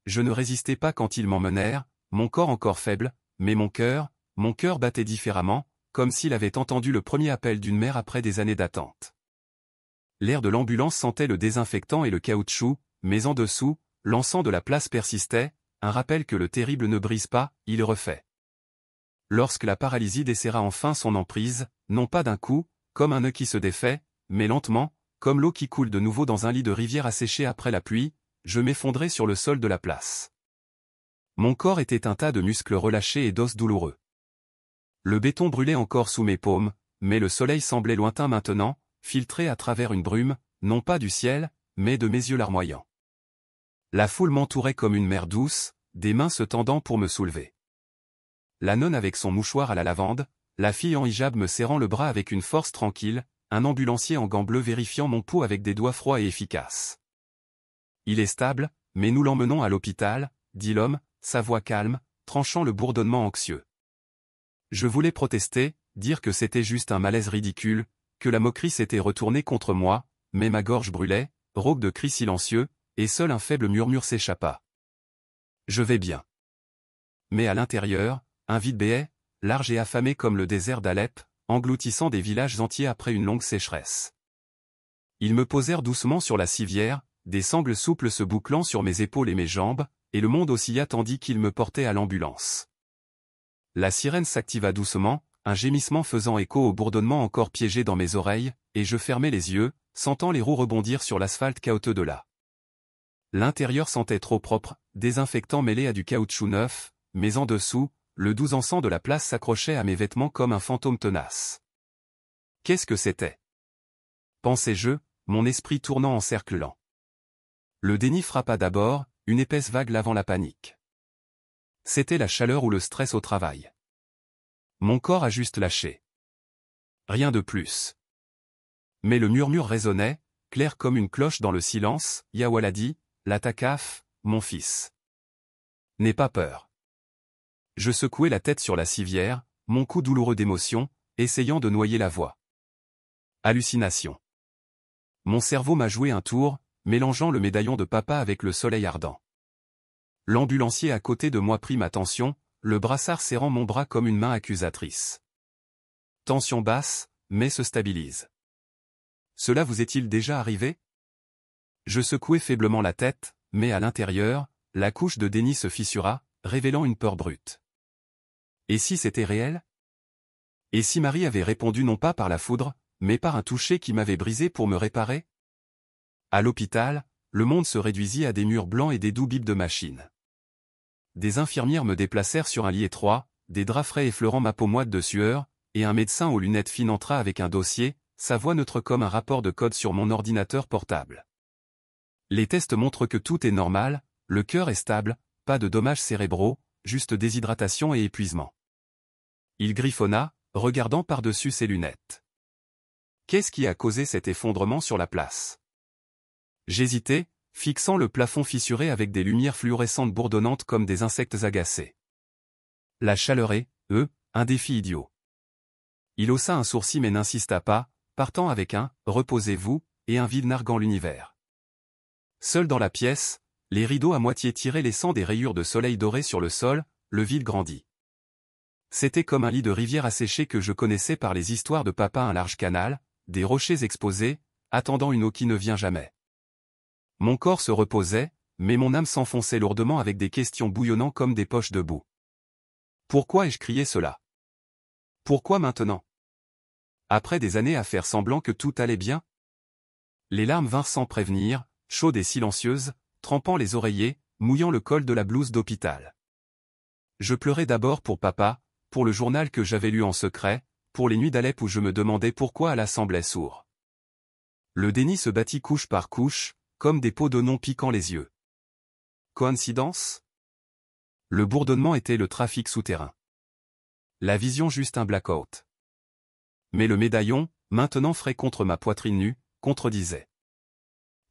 Je ne résistais pas quand ils m'emmenèrent, mon corps encore faible, mais mon cœur battait différemment, comme s'il avait entendu le premier appel d'une mère après des années d'attente. L'air de l'ambulance sentait le désinfectant et le caoutchouc, mais en dessous, l'encens de la place persistait, un rappel que le terrible ne brise pas, il refait. Lorsque la paralysie desserra enfin son emprise, non pas d'un coup, comme un nœud qui se défait, mais lentement, comme l'eau qui coule de nouveau dans un lit de rivière asséché après la pluie, je m'effondrai sur le sol de la place. Mon corps était un tas de muscles relâchés et d'os douloureux. Le béton brûlait encore sous mes paumes, mais le soleil semblait lointain maintenant, filtré à travers une brume, non pas du ciel, mais de mes yeux larmoyants. La foule m'entourait comme une mer douce, des mains se tendant pour me soulever. La nonne avec son mouchoir à la lavande, la fille en hijab me serrant le bras avec une force tranquille, un ambulancier en gants bleus vérifiant mon pouls avec des doigts froids et efficaces. « Il est stable, mais nous l'emmenons à l'hôpital », dit l'homme, sa voix calme, tranchant le bourdonnement anxieux. Je voulais protester, dire que c'était juste un malaise ridicule, que la moquerie s'était retournée contre moi, mais ma gorge brûlait, rauque de cris silencieux, et seul un faible murmure s'échappa. Je vais bien. Mais à l'intérieur, un vide béait, large et affamé comme le désert d'Alep, engloutissant des villages entiers après une longue sécheresse. Ils me posèrent doucement sur la civière, des sangles souples se bouclant sur mes épaules et mes jambes, et le monde oscilla tandis qu'il me portait à l'ambulance. La sirène s'activa doucement, un gémissement faisant écho au bourdonnement encore piégé dans mes oreilles, et je fermai les yeux, sentant les roues rebondir sur l'asphalte caouteux de là. L'intérieur sentait trop propre, désinfectant mêlé à du caoutchouc neuf, mais en dessous, le doux encens de la place s'accrochait à mes vêtements comme un fantôme tenace. Qu'est-ce que c'était? Pensais-je, mon esprit tournant en cercle lent. Le déni frappa d'abord, une épaisse vague lavant la panique. C'était la chaleur ou le stress au travail. Mon corps a juste lâché. Rien de plus. Mais le murmure résonnait, clair comme une cloche dans le silence, « Ya Waladi, la takaf, mon fils. N'aie pas peur. » Je secouai la tête sur la civière, mon cou douloureux d'émotion, essayant de noyer la voix. Hallucination. Mon cerveau m'a joué un tour, mélangeant le médaillon de papa avec le soleil ardent. L'ambulancier à côté de moi prit ma tension, le brassard serrant mon bras comme une main accusatrice. Tension basse, mais se stabilise. Cela vous est-il déjà arrivé? Je secouai faiblement la tête, mais à l'intérieur, la couche de déni se fissura, révélant une peur brute. Et si c'était réel? Et si Marie avait répondu non pas par la foudre, mais par un toucher qui m'avait brisé pour me réparer? À l'hôpital, le monde se réduisit à des murs blancs et des doux bips de machines. Des infirmières me déplacèrent sur un lit étroit, des draps frais effleurant ma peau moite de sueur, et un médecin aux lunettes fines entra avec un dossier, sa voix neutre comme un rapport de code sur mon ordinateur portable. Les tests montrent que tout est normal, le cœur est stable, pas de dommages cérébraux, juste déshydratation et épuisement. Il griffonna, regardant par-dessus ses lunettes. Qu'est-ce qui a causé cet effondrement sur la place? J'hésitais, fixant le plafond fissuré avec des lumières fluorescentes bourdonnantes comme des insectes agacés. La chaleur est, un défi idiot. Il haussa un sourcil mais n'insista pas, partant avec un « reposez-vous » et un vide narguant l'univers. Seul dans la pièce, les rideaux à moitié tirés laissant des rayures de soleil doré sur le sol, le vide grandit. C'était comme un lit de rivière asséché que je connaissais par les histoires de papa, un large canal, des rochers exposés, attendant une eau qui ne vient jamais. Mon corps se reposait, mais mon âme s'enfonçait lourdement avec des questions bouillonnant comme des poches de boue. Pourquoi ai-je crié cela? Pourquoi maintenant? Après des années à faire semblant que tout allait bien? Les larmes vinrent sans prévenir, chaudes et silencieuses, trempant les oreillers, mouillant le col de la blouse d'hôpital. Je pleurais d'abord pour papa, pour le journal que j'avais lu en secret, pour les nuits d'Alep où je me demandais pourquoi Allah semblait sourd. Le déni se battit couche par couche, comme des pots d'oignon piquant les yeux. Coïncidence? Le bourdonnement était le trafic souterrain. La vision juste un blackout. Mais le médaillon, maintenant frais contre ma poitrine nue, contredisait.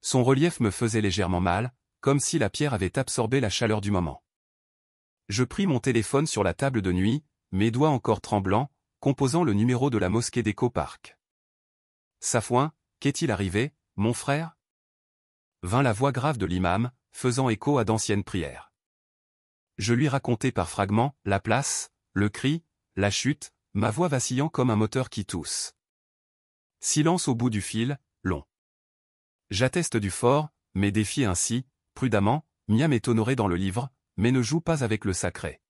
Son relief me faisait légèrement mal, comme si la pierre avait absorbé la chaleur du moment. Je pris mon téléphone sur la table de nuit, mes doigts encore tremblants, composant le numéro de la mosquée d'Echo Park. Safouin, qu'est-il arrivé, mon frère? Vint la voix grave de l'imam, faisant écho à d'anciennes prières. Je lui racontai par fragments, la place, le cri, la chute, ma voix vacillant comme un moteur qui tousse. Silence au bout du fil, long. J'atteste du fort, mais défie ainsi, prudemment, Miam est honoré dans le livre, mais ne joue pas avec le sacré.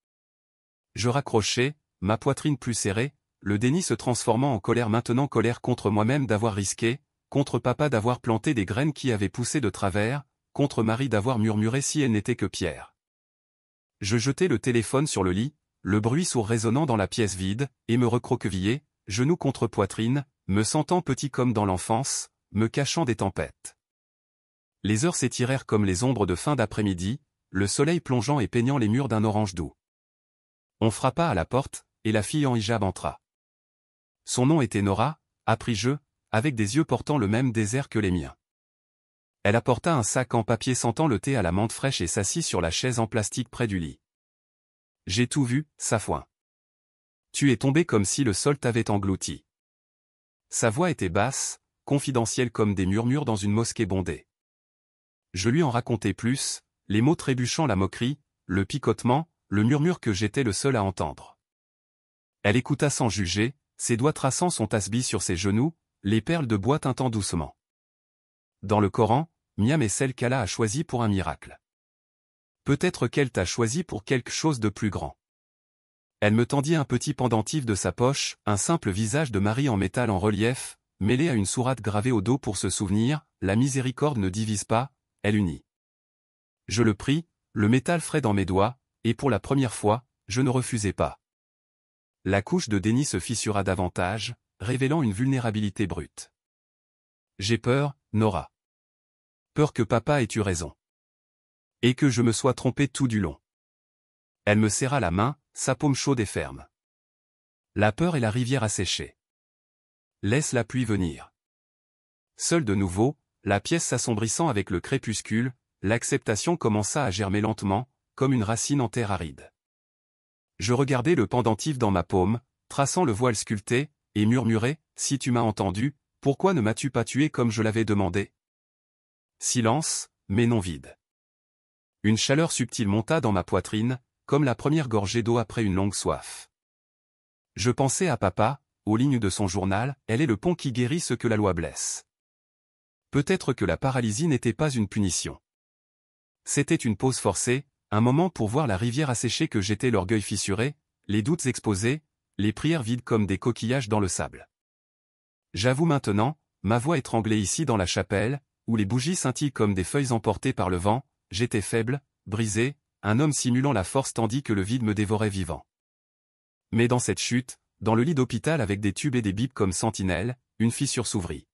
Je raccrochai, ma poitrine plus serrée, le déni se transformant en colère maintenant, colère contre moi-même d'avoir risqué, contre papa d'avoir planté des graines qui avaient poussé de travers, contre Marie d'avoir murmuré si elle n'était que pierre. Je jetai le téléphone sur le lit, le bruit sourd résonnant dans la pièce vide, et me recroquevillai, genou contre poitrine, me sentant petit comme dans l'enfance, me cachant des tempêtes. Les heures s'étirèrent comme les ombres de fin d'après-midi, le soleil plongeant et peignant les murs d'un orange doux. On frappa à la porte, et la fille en hijab entra. Son nom était Nora, appris-je, avec des yeux portant le même désert que les miens. Elle apporta un sac en papier sentant le thé à la menthe fraîche et s'assit sur la chaise en plastique près du lit. J'ai tout vu, Safouin. Tu es tombé comme si le sol t'avait englouti. Sa voix était basse, confidentielle comme des murmures dans une mosquée bondée. Je lui en racontai plus, les mots trébuchant, la moquerie, le picotement, le murmure que j'étais le seul à entendre. Elle écouta sans juger, ses doigts traçant son tasbih sur ses genoux, les perles de bois tintant doucement. Dans le Coran, Miam est celle qu'Allah a choisie pour un miracle. Peut-être qu'elle t'a choisi pour quelque chose de plus grand. Elle me tendit un petit pendentif de sa poche, un simple visage de Marie en métal en relief, mêlé à une sourate gravée au dos pour se souvenir, la miséricorde ne divise pas, elle unit. Je le pris, le métal frais dans mes doigts, et pour la première fois, je ne refusai pas. La couche de déni se fissura davantage, révélant une vulnérabilité brute. J'ai peur, Nora. Peur que papa ait eu raison. Et que je me sois trompé tout du long. Elle me serra la main, sa paume chaude et ferme. La peur est la rivière asséchée. Laisse la pluie venir. Seule de nouveau, la pièce s'assombrissant avec le crépuscule, l'acceptation commença à germer lentement, comme une racine en terre aride. Je regardai le pendentif dans ma paume, traçant le voile sculpté, et murmurai, « Si tu m'as entendu, pourquoi ne m'as-tu pas tué comme je l'avais demandé ?» Silence, mais non vide. Une chaleur subtile monta dans ma poitrine, comme la première gorgée d'eau après une longue soif. Je pensais à papa, aux lignes de son journal, « Elle est le pont qui guérit ce que la loi blesse. » Peut-être que la paralysie n'était pas une punition. C'était une pause forcée, un moment pour voir la rivière asséchée que j'étais, l'orgueil fissuré, les doutes exposés, les prières vides comme des coquillages dans le sable. J'avoue maintenant, ma voix étranglée ici dans la chapelle, où les bougies scintillent comme des feuilles emportées par le vent, j'étais faible, brisé, un homme simulant la force tandis que le vide me dévorait vivant. Mais dans cette chute, dans le lit d'hôpital avec des tubes et des bips comme sentinelles, une fissure s'ouvrit.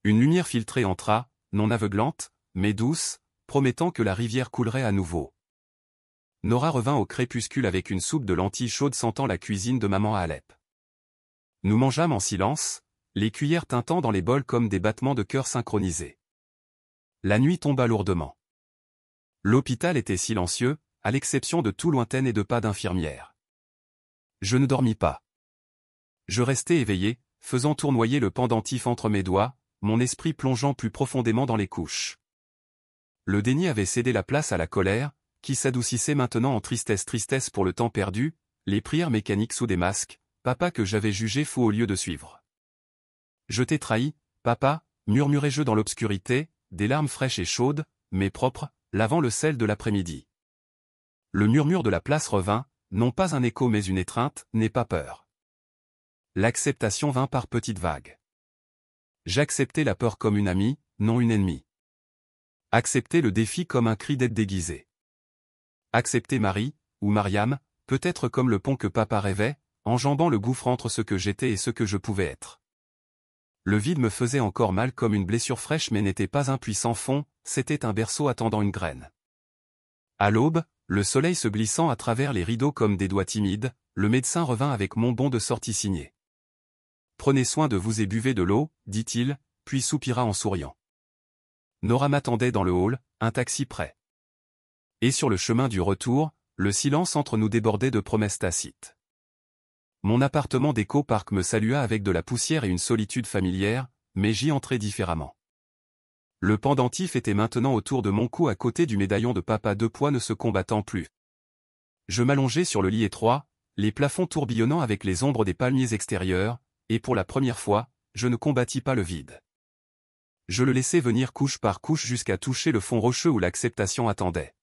Une lumière filtrée entra, non aveuglante, mais douce, promettant que la rivière coulerait à nouveau. Nora revint au crépuscule avec une soupe de lentilles chaudes sentant la cuisine de maman à Alep. Nous mangeâmes en silence, les cuillères tintant dans les bols comme des battements de cœur synchronisés. La nuit tomba lourdement. L'hôpital était silencieux, à l'exception de tout lointain et de pas d'infirmière. Je ne dormis pas. Je restai éveillé, faisant tournoyer le pendentif entre mes doigts, mon esprit plongeant plus profondément dans les couches. Le déni avait cédé la place à la colère, qui s'adoucissait maintenant en tristesse pour le temps perdu, les prières mécaniques sous des masques, papa que j'avais jugé fou au lieu de suivre. Je t'ai trahi, papa, murmurai-je dans l'obscurité, des larmes fraîches et chaudes, mais propres, lavant le sel de l'après-midi. Le murmure de la place revint, non pas un écho mais une étreinte, n'aie pas peur. L'acceptation vint par petites vagues. J'acceptai la peur comme une amie, non une ennemie. Accepter le défi comme un cri d'aide déguisé. Accepter Marie, ou Mariam, peut-être comme le pont que papa rêvait, enjambant le gouffre entre ce que j'étais et ce que je pouvais être. Le vide me faisait encore mal comme une blessure fraîche mais n'était pas un puissant fond, c'était un berceau attendant une graine. À l'aube, le soleil se glissant à travers les rideaux comme des doigts timides, le médecin revint avec mon bon de sortie signé. « Prenez soin de vous et buvez de l'eau, dit-il, puis soupira en souriant. Nora m'attendait dans le hall, un taxi prêt. Et sur le chemin du retour, le silence entre nous débordait de promesses tacites. Mon appartement d'éco-parc me salua avec de la poussière et une solitude familière, mais j'y entrai différemment. Le pendentif était maintenant autour de mon cou à côté du médaillon de papa, deux poids ne se combattant plus. Je m'allongeai sur le lit étroit, les plafonds tourbillonnant avec les ombres des palmiers extérieurs, et pour la première fois, je ne combattis pas le vide. Je le laissai venir couche par couche jusqu'à toucher le fond rocheux où l'acceptation attendait.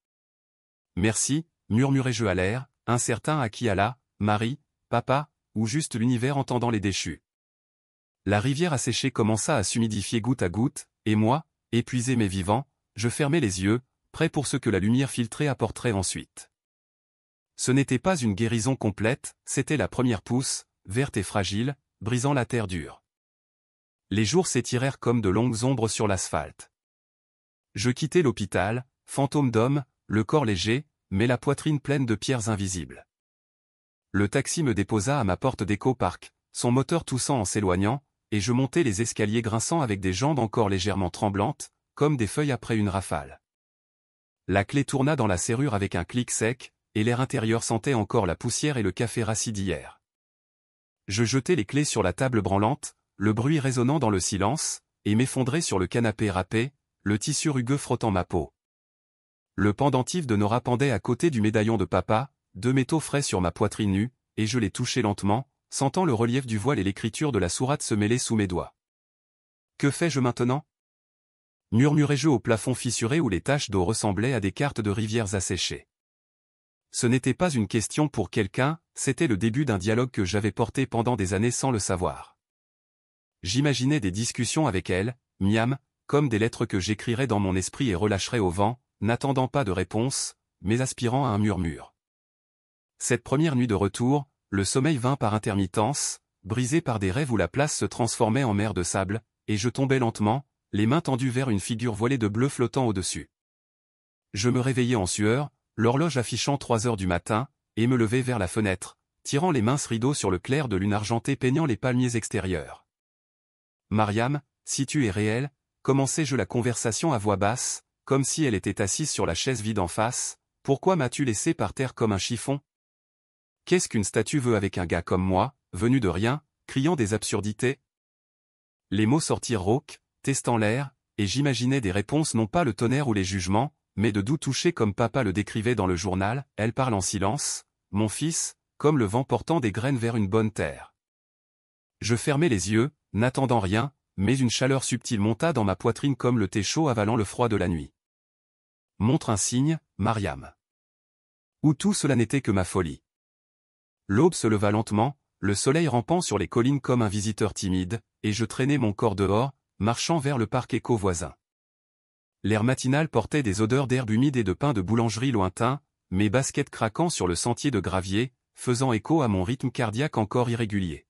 « Merci », murmurai-je à l'air, incertain à qui alla, Marie, papa, ou juste l'univers entendant les déchus. La rivière asséchée commença à s'humidifier goutte à goutte, et moi, épuisé mais vivant, je fermai les yeux, prêt pour ce que la lumière filtrée apporterait ensuite. Ce n'était pas une guérison complète, c'était la première pousse, verte et fragile, brisant la terre dure. Les jours s'étirèrent comme de longues ombres sur l'asphalte. Je quittai l'hôpital, fantôme d'homme, le corps léger, mais la poitrine pleine de pierres invisibles. Le taxi me déposa à ma porte d'éco-parc, son moteur toussant en s'éloignant, et je montai les escaliers grinçant avec des jambes encore légèrement tremblantes, comme des feuilles après une rafale. La clé tourna dans la serrure avec un clic sec, et l'air intérieur sentait encore la poussière et le café rassis d'hier. Je jetai les clés sur la table branlante, le bruit résonnant dans le silence, et m'effondrai sur le canapé râpé, le tissu rugueux frottant ma peau. Le pendentif de Nora pendait à côté du médaillon de papa, deux métaux frais sur ma poitrine nue, et je les touchai lentement, sentant le relief du voile et l'écriture de la sourate se mêler sous mes doigts. Que fais-je maintenant ? murmurai-je au plafond fissuré où les taches d'eau ressemblaient à des cartes de rivières asséchées. Ce n'était pas une question pour quelqu'un, c'était le début d'un dialogue que j'avais porté pendant des années sans le savoir. J'imaginais des discussions avec elle, miam, comme des lettres que j'écrirais dans mon esprit et relâcherais au vent, n'attendant pas de réponse, mais aspirant à un murmure. Cette première nuit de retour, le sommeil vint par intermittence, brisé par des rêves où la place se transformait en mer de sable, et je tombais lentement, les mains tendues vers une figure voilée de bleu flottant au-dessus. Je me réveillai en sueur, l'horloge affichant 3 heures du matin, et me levai vers la fenêtre, tirant les minces rideaux sur le clair de lune argentée peignant les palmiers extérieurs. « Mariam, si tu es réelle » commençai-je la conversation à voix basse, comme si elle était assise sur la chaise vide en face, « pourquoi m'as-tu laissé par terre comme un chiffon ? Qu'est-ce qu'une statue veut avec un gars comme moi, venu de rien, criant des absurdités ?» Les mots sortirent rauques, testant l'air, et j'imaginais des réponses non pas le tonnerre ou les jugements, mais de doux touchés comme papa le décrivait dans le journal, elle parle en silence, mon fils, comme le vent portant des graines vers une bonne terre. Je fermai les yeux, n'attendant rien, mais une chaleur subtile monta dans ma poitrine comme le thé chaud avalant le froid de la nuit. Montre un signe, Mariam. Ou tout cela n'était que ma folie. L'aube se leva lentement, le soleil rampant sur les collines comme un visiteur timide, et je traînai mon corps dehors, marchant vers le parc éco voisin. L'air matinal portait des odeurs d'herbe humide et de pain de boulangerie lointain, mes baskets craquant sur le sentier de gravier, faisant écho à mon rythme cardiaque encore irrégulier.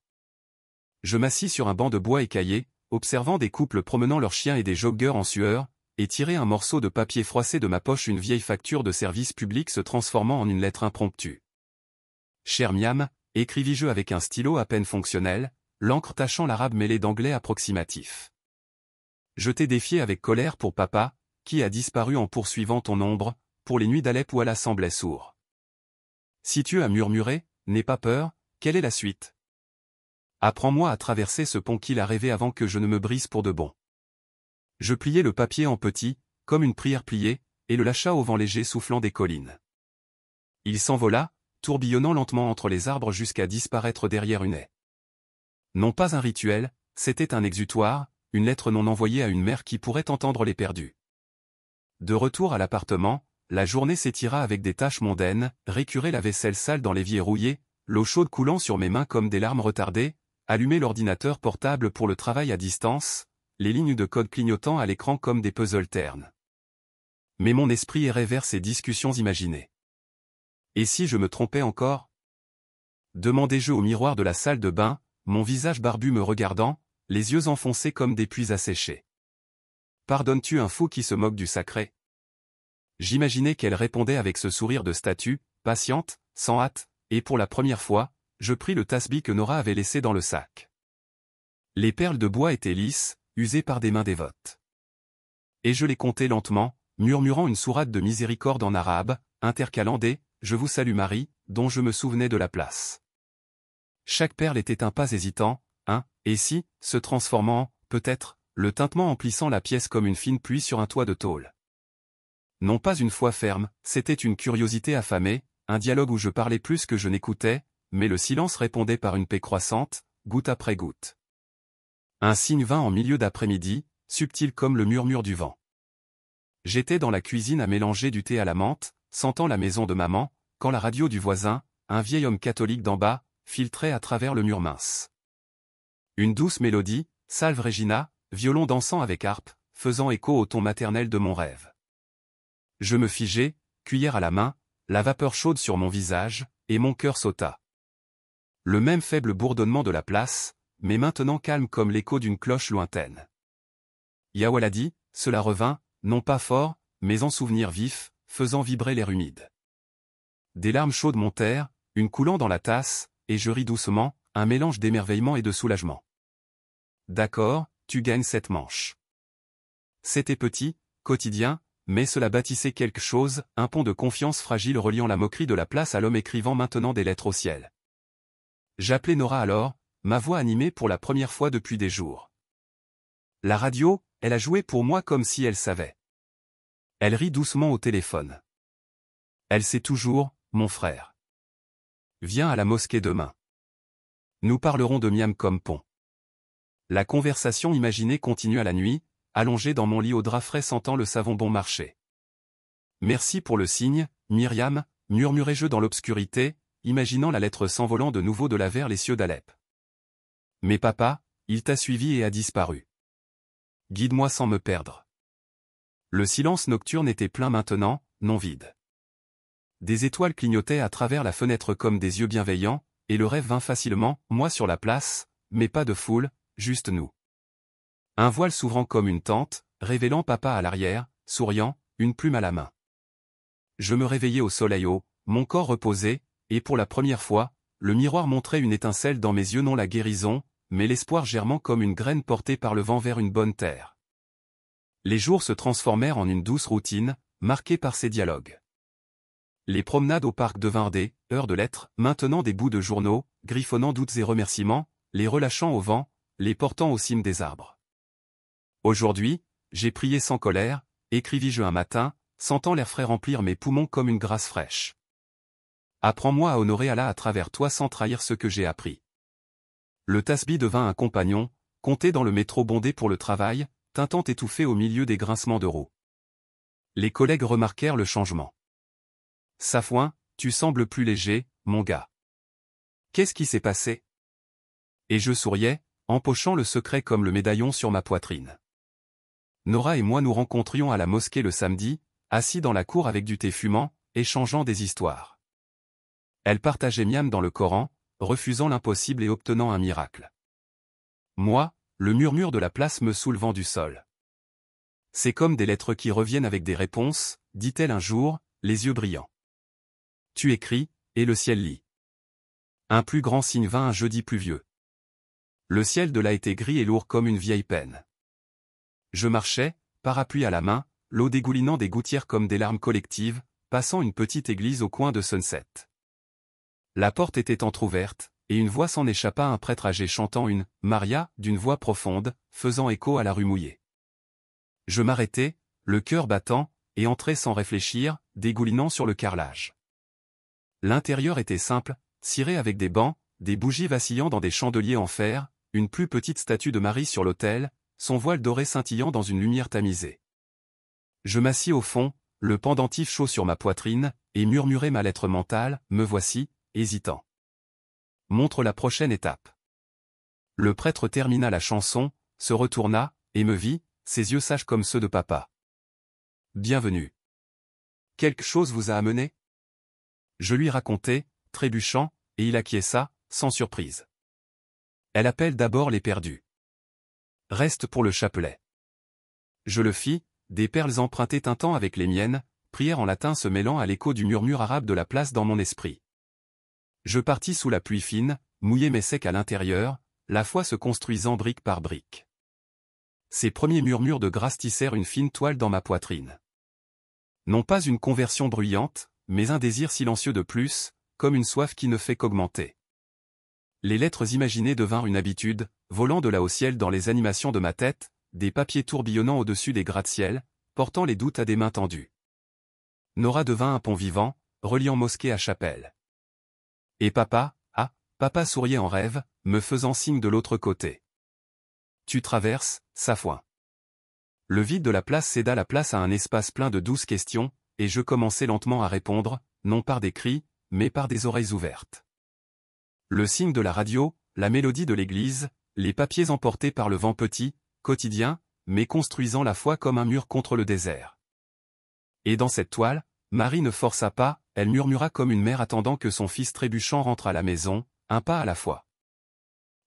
Je m'assis sur un banc de bois écaillé, observant des couples promenant leurs chiens et des joggeurs en sueur, et tirai un morceau de papier froissé de ma poche, une vieille facture de service public se transformant en une lettre impromptue. « Cher Miam », écrivis-je avec un stylo à peine fonctionnel, l'encre tachant l'arabe mêlé d'anglais approximatif. Je t'ai défié avec colère pour papa, qui a disparu en poursuivant ton ombre, pour les nuits d'Alep où Allah semblait sourd. Si tu as murmuré, n'aie pas peur, quelle est la suite ? Apprends-moi à traverser ce pont qu'il a rêvé avant que je ne me brise pour de bon. Je pliai le papier en petit, comme une prière pliée, et le lâcha au vent léger soufflant des collines. Il s'envola, tourbillonnant lentement entre les arbres jusqu'à disparaître derrière une haie. Non pas un rituel, c'était un exutoire, une lettre non envoyée à une mère qui pourrait entendre les perdus. De retour à l'appartement, la journée s'étira avec des tâches mondaines, récurer la vaisselle sale dans l'évier rouillé, l'eau chaude coulant sur mes mains comme des larmes retardées, allumer l'ordinateur portable pour le travail à distance, les lignes de code clignotant à l'écran comme des puzzles ternes. Mais mon esprit errait vers ces discussions imaginées. Et si je me trompais encore ? Demandai-je au miroir de la salle de bain, mon visage barbu me regardant, les yeux enfoncés comme des puits asséchés. Pardonnes-tu un fou qui se moque du sacré ? J'imaginais qu'elle répondait avec ce sourire de statue, patiente, sans hâte, et pour la première fois, je pris le tasbih que Nora avait laissé dans le sac. Les perles de bois étaient lisses, usées par des mains dévotes. Et je les comptais lentement, murmurant une sourate de miséricorde en arabe, intercalant des « Je vous salue Marie », dont je me souvenais de la place. Chaque perle était un pas hésitant, un « et si », se transformant en « peut-être », le tintement emplissant la pièce comme une fine pluie sur un toit de tôle. Non pas une foi ferme, c'était une curiosité affamée, un dialogue où je parlais plus que je n'écoutais, mais le silence répondait par une paix croissante, goutte après goutte. Un signe vint en milieu d'après-midi, subtil comme le murmure du vent. J'étais dans la cuisine à mélanger du thé à la menthe, sentant la maison de maman, quand la radio du voisin, un vieil homme catholique d'en bas, filtrait à travers le mur mince. Une douce mélodie, Salve Regina, violon dansant avec harpe, faisant écho au ton maternel de mon rêve. Je me figeai, cuillère à la main, la vapeur chaude sur mon visage, et mon cœur sauta. Le même faible bourdonnement de la place, mais maintenant calme comme l'écho d'une cloche lointaine. Ya Waladi, cela revint, non pas fort, mais en souvenir vif, faisant vibrer l'air humide. Des larmes chaudes montèrent, une coulant dans la tasse, et je ris doucement, un mélange d'émerveillement et de soulagement. D'accord, tu gagnes cette manche. C'était petit, quotidien, mais cela bâtissait quelque chose, un pont de confiance fragile reliant la moquerie de la place à l'homme écrivant maintenant des lettres au ciel. J'appelai Nora alors, ma voix animée pour la première fois depuis des jours. La radio, elle a joué pour moi comme si elle savait. Elle rit doucement au téléphone. Elle sait toujours, mon frère. Viens à la mosquée demain. Nous parlerons de Miam comme pont. La conversation imaginée continua la nuit, allongé dans mon lit au drap frais sentant le savon bon marché. Merci pour le signe, Myriam, murmurai-je dans l'obscurité, imaginant la lettre s'envolant de nouveau de là vers les cieux d'Alep. Mais papa, il t'a suivi et a disparu. Guide-moi sans me perdre. Le silence nocturne était plein maintenant, non vide. Des étoiles clignotaient à travers la fenêtre comme des yeux bienveillants, et le rêve vint facilement, moi sur la place, mais pas de foule, juste nous. Un voile s'ouvrant comme une tente, révélant papa à l'arrière, souriant, une plume à la main. Je me réveillai au soleil haut, mon corps reposé, et pour la première fois, le miroir montrait une étincelle dans mes yeux, non la guérison, mais l'espoir germant comme une graine portée par le vent vers une bonne terre. Les jours se transformèrent en une douce routine, marquée par ces dialogues. Les promenades au parc devinrent des heures de lettres, maintenant des bouts de journaux, griffonnant doutes et remerciements, les relâchant au vent, les portant aux cimes des arbres. Aujourd'hui, j'ai prié sans colère, écrivis-je un matin, sentant l'air frais remplir mes poumons comme une grâce fraîche. Apprends-moi à honorer Allah à travers toi sans trahir ce que j'ai appris. Le tasbih devint un compagnon, compté dans le métro bondé pour le travail, tintant étouffé au milieu des grincements de roues. Les collègues remarquèrent le changement. Safouin, tu sembles plus léger, mon gars. Qu'est-ce qui s'est passé? Et je souriais, empochant le secret comme le médaillon sur ma poitrine. Nora et moi nous rencontrions à la mosquée le samedi, assis dans la cour avec du thé fumant, échangeant des histoires. Elle partageait Miam dans le Coran, refusant l'impossible et obtenant un miracle. Moi, le murmure de la place me soulevant du sol. C'est comme des lettres qui reviennent avec des réponses, dit-elle un jour, les yeux brillants. Tu écris, et le ciel lit. Un plus grand signe vint un jeudi pluvieux. Le ciel de là était gris et lourd comme une vieille peine. Je marchais, parapluie à la main, l'eau dégoulinant des gouttières comme des larmes collectives, passant une petite église au coin de Sunset. La porte était entr'ouverte, et une voix s'en échappa, un prêtre âgé chantant une « Maria » d'une voix profonde, faisant écho à la rue mouillée. Je m'arrêtai, le cœur battant, et entrai sans réfléchir, dégoulinant sur le carrelage. L'intérieur était simple, ciré avec des bancs, des bougies vacillant dans des chandeliers en fer, une plus petite statue de Marie sur l'autel, son voile doré scintillant dans une lumière tamisée. Je m'assis au fond, le pendentif chaud sur ma poitrine, et murmurai ma lettre mentale, me voici, hésitant. Montre la prochaine étape. Le prêtre termina la chanson, se retourna, et me vit, ses yeux sages comme ceux de papa. Bienvenue. Quelque chose vous a amené? Je lui racontai, trébuchant, et il acquiesça, sans surprise. Elle appelle d'abord les perdus. Reste pour le chapelet. Je le fis, des perles empruntées tintant avec les miennes, prières en latin se mêlant à l'écho du murmure arabe de la place dans mon esprit. Je partis sous la pluie fine, mouillé mais sec à l'intérieur, la foi se construisant brique par brique. Ces premiers murmures de grâce tissèrent une fine toile dans ma poitrine. Non pas une conversion bruyante, mais un désir silencieux de plus, comme une soif qui ne fait qu'augmenter. Les lettres imaginées devinrent une habitude, volant de là au ciel dans les animations de ma tête, des papiers tourbillonnant au-dessus des gratte-ciel, portant les doutes à des mains tendues. Nora devint un pont vivant, reliant mosquée à chapelle. Et papa, papa souriait en rêve, me faisant signe de l'autre côté. Tu traverses, Safouin. Le vide de la place céda la place à un espace plein de douces questions, et je commençai lentement à répondre, non par des cris, mais par des oreilles ouvertes. Le signe de la radio, la mélodie de l'église, les papiers emportés par le vent petit, quotidien, mais construisant la foi comme un mur contre le désert. Et dans cette toile, Marie ne força pas, elle murmura comme une mère attendant que son fils trébuchant rentre à la maison, un pas à la fois.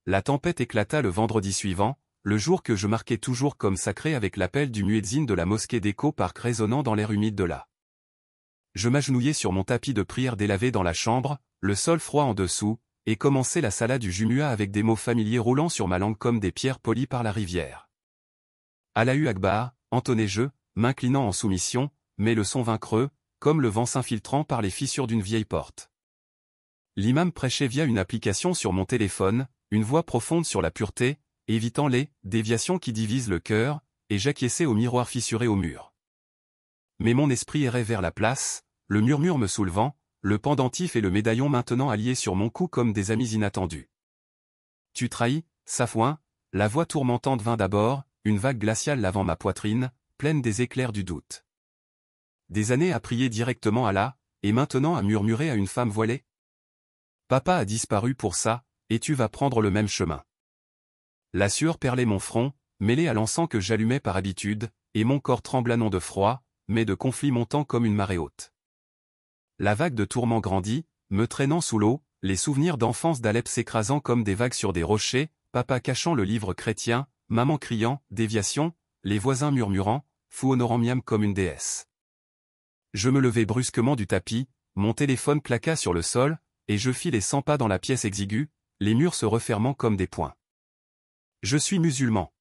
La tempête éclata le vendredi suivant, le jour que je marquais toujours comme sacré avec l'appel du muezzin de la mosquée d'Echo Park résonnant dans l'air humide de là. Je m'agenouillai sur mon tapis de prière délavé dans la chambre, le sol froid en dessous, et commençai la salade du jumua avec des mots familiers roulant sur ma langue comme des pierres polies par la rivière. Allahu Akbar, entonnai-je, m'inclinant en soumission, mais le son vint creux, comme le vent s'infiltrant par les fissures d'une vieille porte. L'imam prêchait via une application sur mon téléphone, une voix profonde sur la pureté, évitant les déviations qui divisent le cœur, et j'acquiesçais au miroir fissuré au mur. Mais mon esprit errait vers la place, le murmure me soulevant, le pendentif et le médaillon maintenant alliés sur mon cou comme des amis inattendus. Tu trahis, Safouin, la voix tourmentante vint d'abord, une vague glaciale lavant ma poitrine, pleine des éclairs du doute. Des années à prier directement Allah, et maintenant à murmurer à une femme voilée? Papa a disparu pour ça, et tu vas prendre le même chemin. La sueur perlait mon front, mêlée à l'encens que j'allumais par habitude, et mon corps trembla non de froid, mais de conflit montant comme une marée haute. La vague de tourments grandit, me traînant sous l'eau, les souvenirs d'enfance d'Alep s'écrasant comme des vagues sur des rochers, papa cachant le livre chrétien, maman criant « déviation », les voisins murmurant, fou honorant Miam comme une déesse. Je me levai brusquement du tapis, mon téléphone claqua sur le sol, et je fis les 100 pas dans la pièce exiguë, les murs se refermant comme des poings. « Je suis musulman !»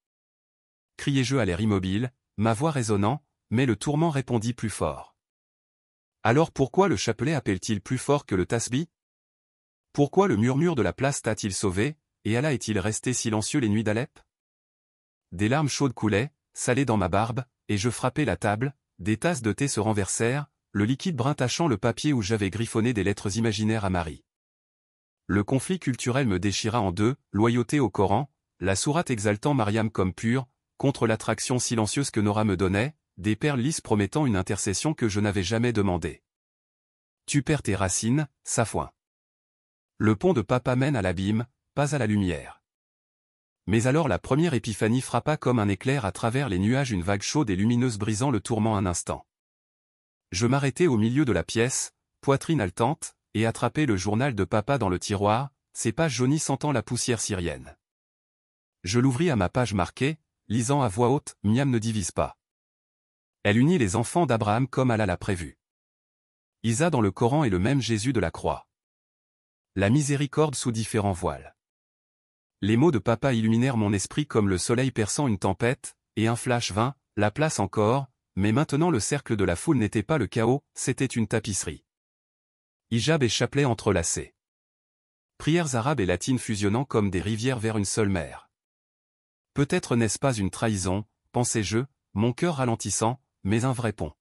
criai-je à l'air immobile, ma voix résonnant, mais le tourment répondit plus fort. Alors pourquoi le chapelet appelle-t-il plus fort que le tasbih? Pourquoi le murmure de la place t'a-t-il sauvé, et Allah est-il resté silencieux les nuits d'Alep? Des larmes chaudes coulaient, salées dans ma barbe, et je frappai la table, des tasses de thé se renversèrent, le liquide brun tachant le papier où j'avais griffonné des lettres imaginaires à Marie. Le conflit culturel me déchira en deux, loyauté au Coran, la sourate exaltant Mariam comme pure, contre l'attraction silencieuse que Nora me donnait, des perles lisses promettant une intercession que je n'avais jamais demandée. Tu perds tes racines, Safouin. Le pont de papa mène à l'abîme, pas à la lumière. Mais alors la première épiphanie frappa comme un éclair à travers les nuages, une vague chaude et lumineuse brisant le tourment un instant. Je m'arrêtai au milieu de la pièce, poitrine haletante, et attrapai le journal de papa dans le tiroir, ses pages jaunies sentant la poussière syrienne. Je l'ouvris à ma page marquée, lisant à voix haute, Miam ne divise pas. Elle unit les enfants d'Abraham comme Allah l'a prévu. Isa dans le Coran est le même Jésus de la croix. La miséricorde sous différents voiles. Les mots de papa illuminèrent mon esprit comme le soleil perçant une tempête, et un flash vint, la place encore, mais maintenant le cercle de la foule n'était pas le chaos, c'était une tapisserie. Hijab et chapelet entrelacés. Prières arabes et latines fusionnant comme des rivières vers une seule mer. Peut-être n'est-ce pas une trahison, pensai-je, mon cœur ralentissant, mais un vrai pont.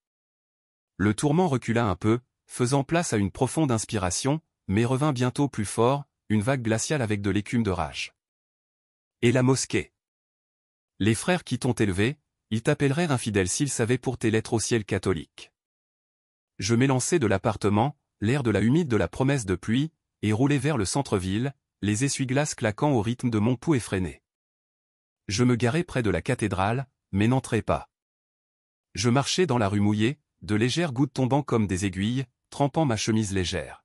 Le tourment recula un peu, faisant place à une profonde inspiration, mais revint bientôt plus fort, une vague glaciale avec de l'écume de rage. Et la mosquée. Les frères qui t'ont élevé, ils t'appelleraient infidèle s'ils savaient pour tes lettres au ciel catholique. Je m'élançai de l'appartement, l'air de la humide de la promesse de pluie, et roulai vers le centre-ville, les essuie-glaces claquant au rythme de mon pouls effréné. Je me garai près de la cathédrale, mais n'entrai pas. Je marchais dans la rue mouillée, de légères gouttes tombant comme des aiguilles, trempant ma chemise légère.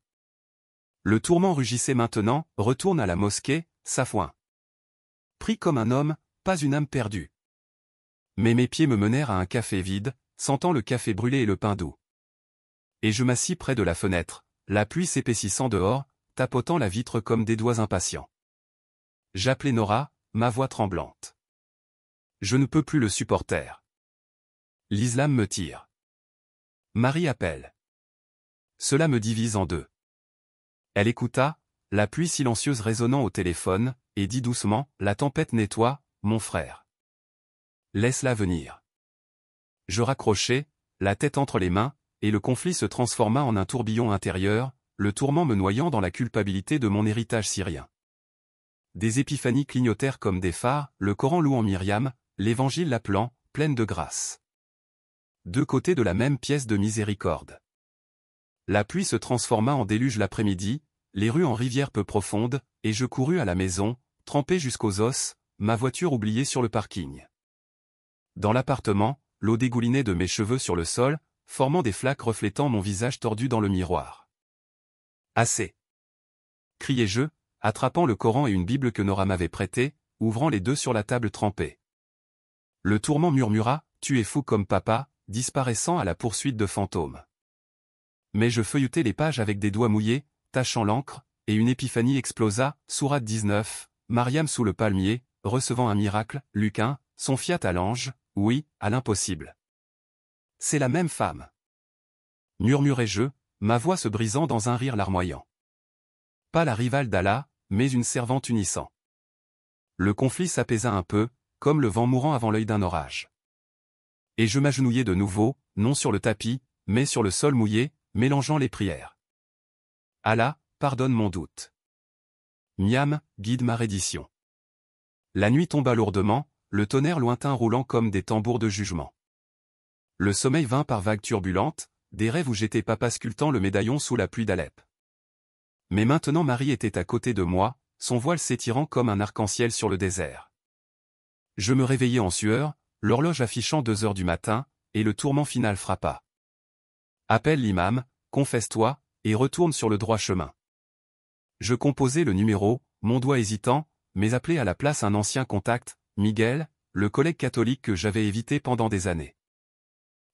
Le tourment rugissait maintenant, retourne à la mosquée, Safouin. Pris comme un homme, pas une âme perdue. Mais mes pieds me menèrent à un café vide, sentant le café brûlé et le pain doux. Et je m'assis près de la fenêtre, la pluie s'épaississant dehors, tapotant la vitre comme des doigts impatients. J'appelai Nora, ma voix tremblante. Je ne peux plus le supporter. L'islam me tire. Marie appelle. Cela me divise en deux. Elle écouta, la pluie silencieuse résonnant au téléphone, et dit doucement, la tempête nettoie, mon frère. Laisse-la venir. Je raccrochai, la tête entre les mains, et le conflit se transforma en un tourbillon intérieur, le tourment me noyant dans la culpabilité de mon héritage syrien. Des épiphanies clignotèrent comme des phares, le Coran louant Myriam, l'Évangile l'appelant, pleine de grâce. Deux côtés de la même pièce de miséricorde. La pluie se transforma en déluge l'après-midi, les rues en rivières peu profondes, et je courus à la maison, trempé jusqu'aux os, ma voiture oubliée sur le parking. Dans l'appartement, l'eau dégoulinait de mes cheveux sur le sol, formant des flaques reflétant mon visage tordu dans le miroir. Assez! Criai-je, attrapant le Coran et une Bible que Nora m'avait prêtée, ouvrant les deux sur la table trempée. Le tourment murmura, tu es fou comme papa, disparaissant à la poursuite de fantômes. Mais je feuilletai les pages avec des doigts mouillés, tachant l'encre, et une épiphanie explosa, sourate 19, Mariam sous le palmier, recevant un miracle, Luc 1, son fiat à l'ange, oui, à l'impossible. C'est la même femme. Murmurai-je, ma voix se brisant dans un rire larmoyant. Pas la rivale d'Allah, mais une servante unissant. Le conflit s'apaisa un peu, comme le vent mourant avant l'œil d'un orage. Et je m'agenouillai de nouveau, non sur le tapis, mais sur le sol mouillé, mélangeant les prières. Allah, pardonne mon doute. Miam, guide ma reddition. La nuit tomba lourdement, le tonnerre lointain roulant comme des tambours de jugement. Le sommeil vint par vagues turbulentes, des rêves où j'étais papa sculptant le médaillon sous la pluie d'Alep. Mais maintenant Marie était à côté de moi, son voile s'étirant comme un arc-en-ciel sur le désert. Je me réveillai en sueur, l'horloge affichant 2 heures du matin, et le tourment final frappa. Appelle l'imam, confesse-toi, et retourne sur le droit chemin. Je composai le numéro, mon doigt hésitant, mais appelai à la place un ancien contact, Miguel, le collègue catholique que j'avais évité pendant des années.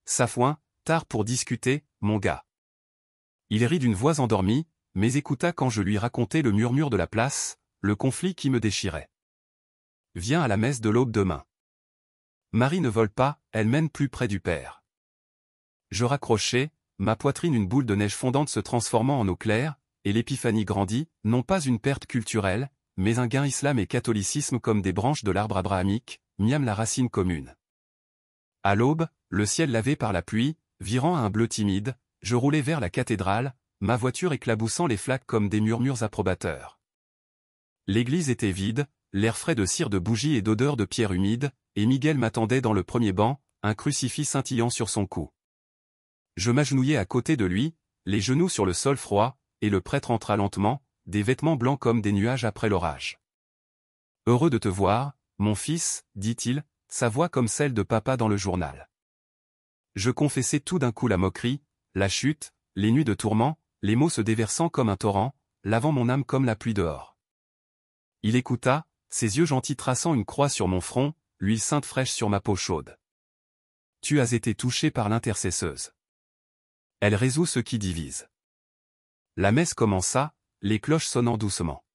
Safouin, tard pour discuter, mon gars. Il rit d'une voix endormie, mais écouta quand je lui racontai le murmure de la place, le conflit qui me déchirait. Viens à la messe de l'aube demain. Marie ne vole pas, elle mène plus près du Père. Je raccrochai, ma poitrine une boule de neige fondante se transformant en eau claire, et l'épiphanie grandit, non pas une perte culturelle, mais un gain islam et catholicisme comme des branches de l'arbre abrahamique, miam la racine commune. À l'aube, le ciel lavé par la pluie, virant à un bleu timide, je roulais vers la cathédrale, ma voiture éclaboussant les flaques comme des murmures approbateurs. L'église était vide, l'air frais de cire de bougies et d'odeur de pierre humide, et Miguel m'attendait dans le premier banc, un crucifix scintillant sur son cou. Je m'agenouillai à côté de lui, les genoux sur le sol froid, et le prêtre entra lentement, des vêtements blancs comme des nuages après l'orage. « Heureux de te voir, mon fils, dit-il, sa voix comme celle de papa dans le journal. » Je confessai tout d'un coup la moquerie, la chute, les nuits de tourment, les mots se déversant comme un torrent, lavant mon âme comme la pluie dehors. Il écouta, ses yeux gentils traçant une croix sur mon front, l'huile sainte fraîche sur ma peau chaude. « Tu as été touché par l'intercesseuse. Elle résout ce qui divise. » La messe commença, les cloches sonnant doucement.